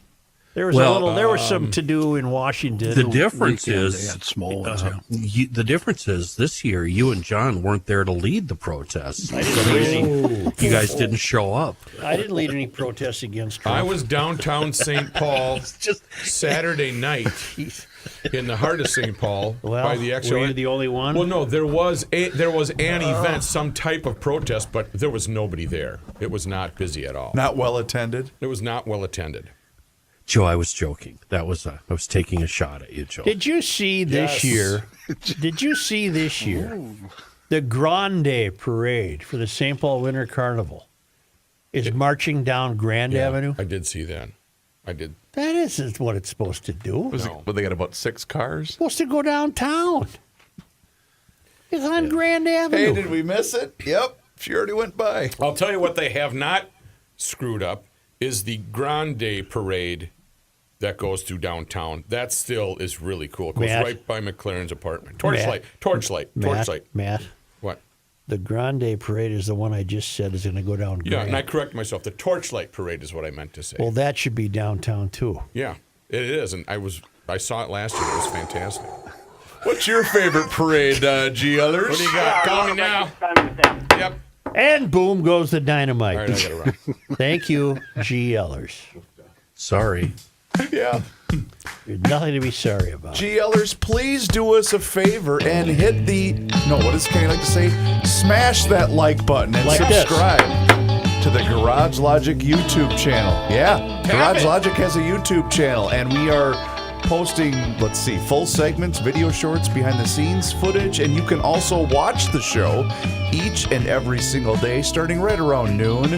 There was some to do in Washington. The difference Weekend, is they had small ones, the difference is this year you and John weren't there to lead the protests. You guys didn't show up. I didn't lead any protests against Trump. I was downtown St. Paul Saturday night in the heart of St. Paul by the XO. Were you the only one? Well, no, there was an event, some type of protest, but there was nobody there. It was not busy at all. Not well attended? It was not well attended. Joe, I was joking. I was taking a shot at you, Joe. Did you see this year? Did you see this year the Grande Parade for the St. Paul Winter Carnival is marching down Grand Avenue? I did see that. I did. That isn't what it's supposed to do. But they got about 6 cars? It's supposed to go downtown. It's on Grand Avenue. Hey, did we miss it? Yep. She already went by. I'll tell you what they have not screwed up is the Grande Parade that goes through downtown. That still is really cool. It goes right by McLaren's apartment. Torchlight. Matt. What? The Grande Parade is the one I just said is going to go down Grand. Yeah, and I correct myself. The Torchlight Parade is what I meant to say. Well, that should be downtown, too. Yeah, it is. And I saw it last year. It was fantastic. What's your favorite parade, G. Others? What do you got? Call me now. Yep. And boom goes the dynamite. All right, I got to run. Thank you, G. Ellers. Sorry. Yeah. There's nothing to be sorry about. G. Ellers, please do us a favor and hit the, what does Kenny like to say? Smash that like button and subscribe to the Garage Logic YouTube channel. Yeah, Garage Logic has a YouTube channel, and we are posting, let's see, full segments, video shorts, behind the scenes footage, and you can also watch the show each and every single day starting right around noon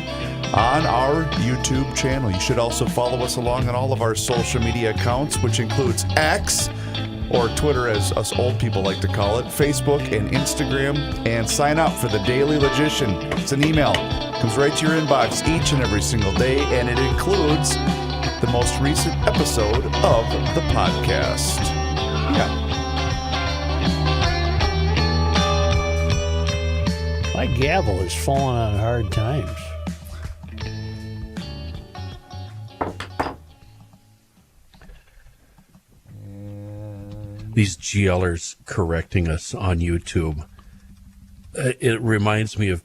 on our YouTube channel. You should also follow us along on all of our social media accounts, which includes X, or Twitter as us old people like to call it, Facebook and Instagram, and sign up for the Daily Logician. It's an email. Comes right to your inbox each and every single day, and it includes the most recent episode of the podcast. Yeah. My gavel is falling on hard times. These GLers correcting us on YouTube. It reminds me of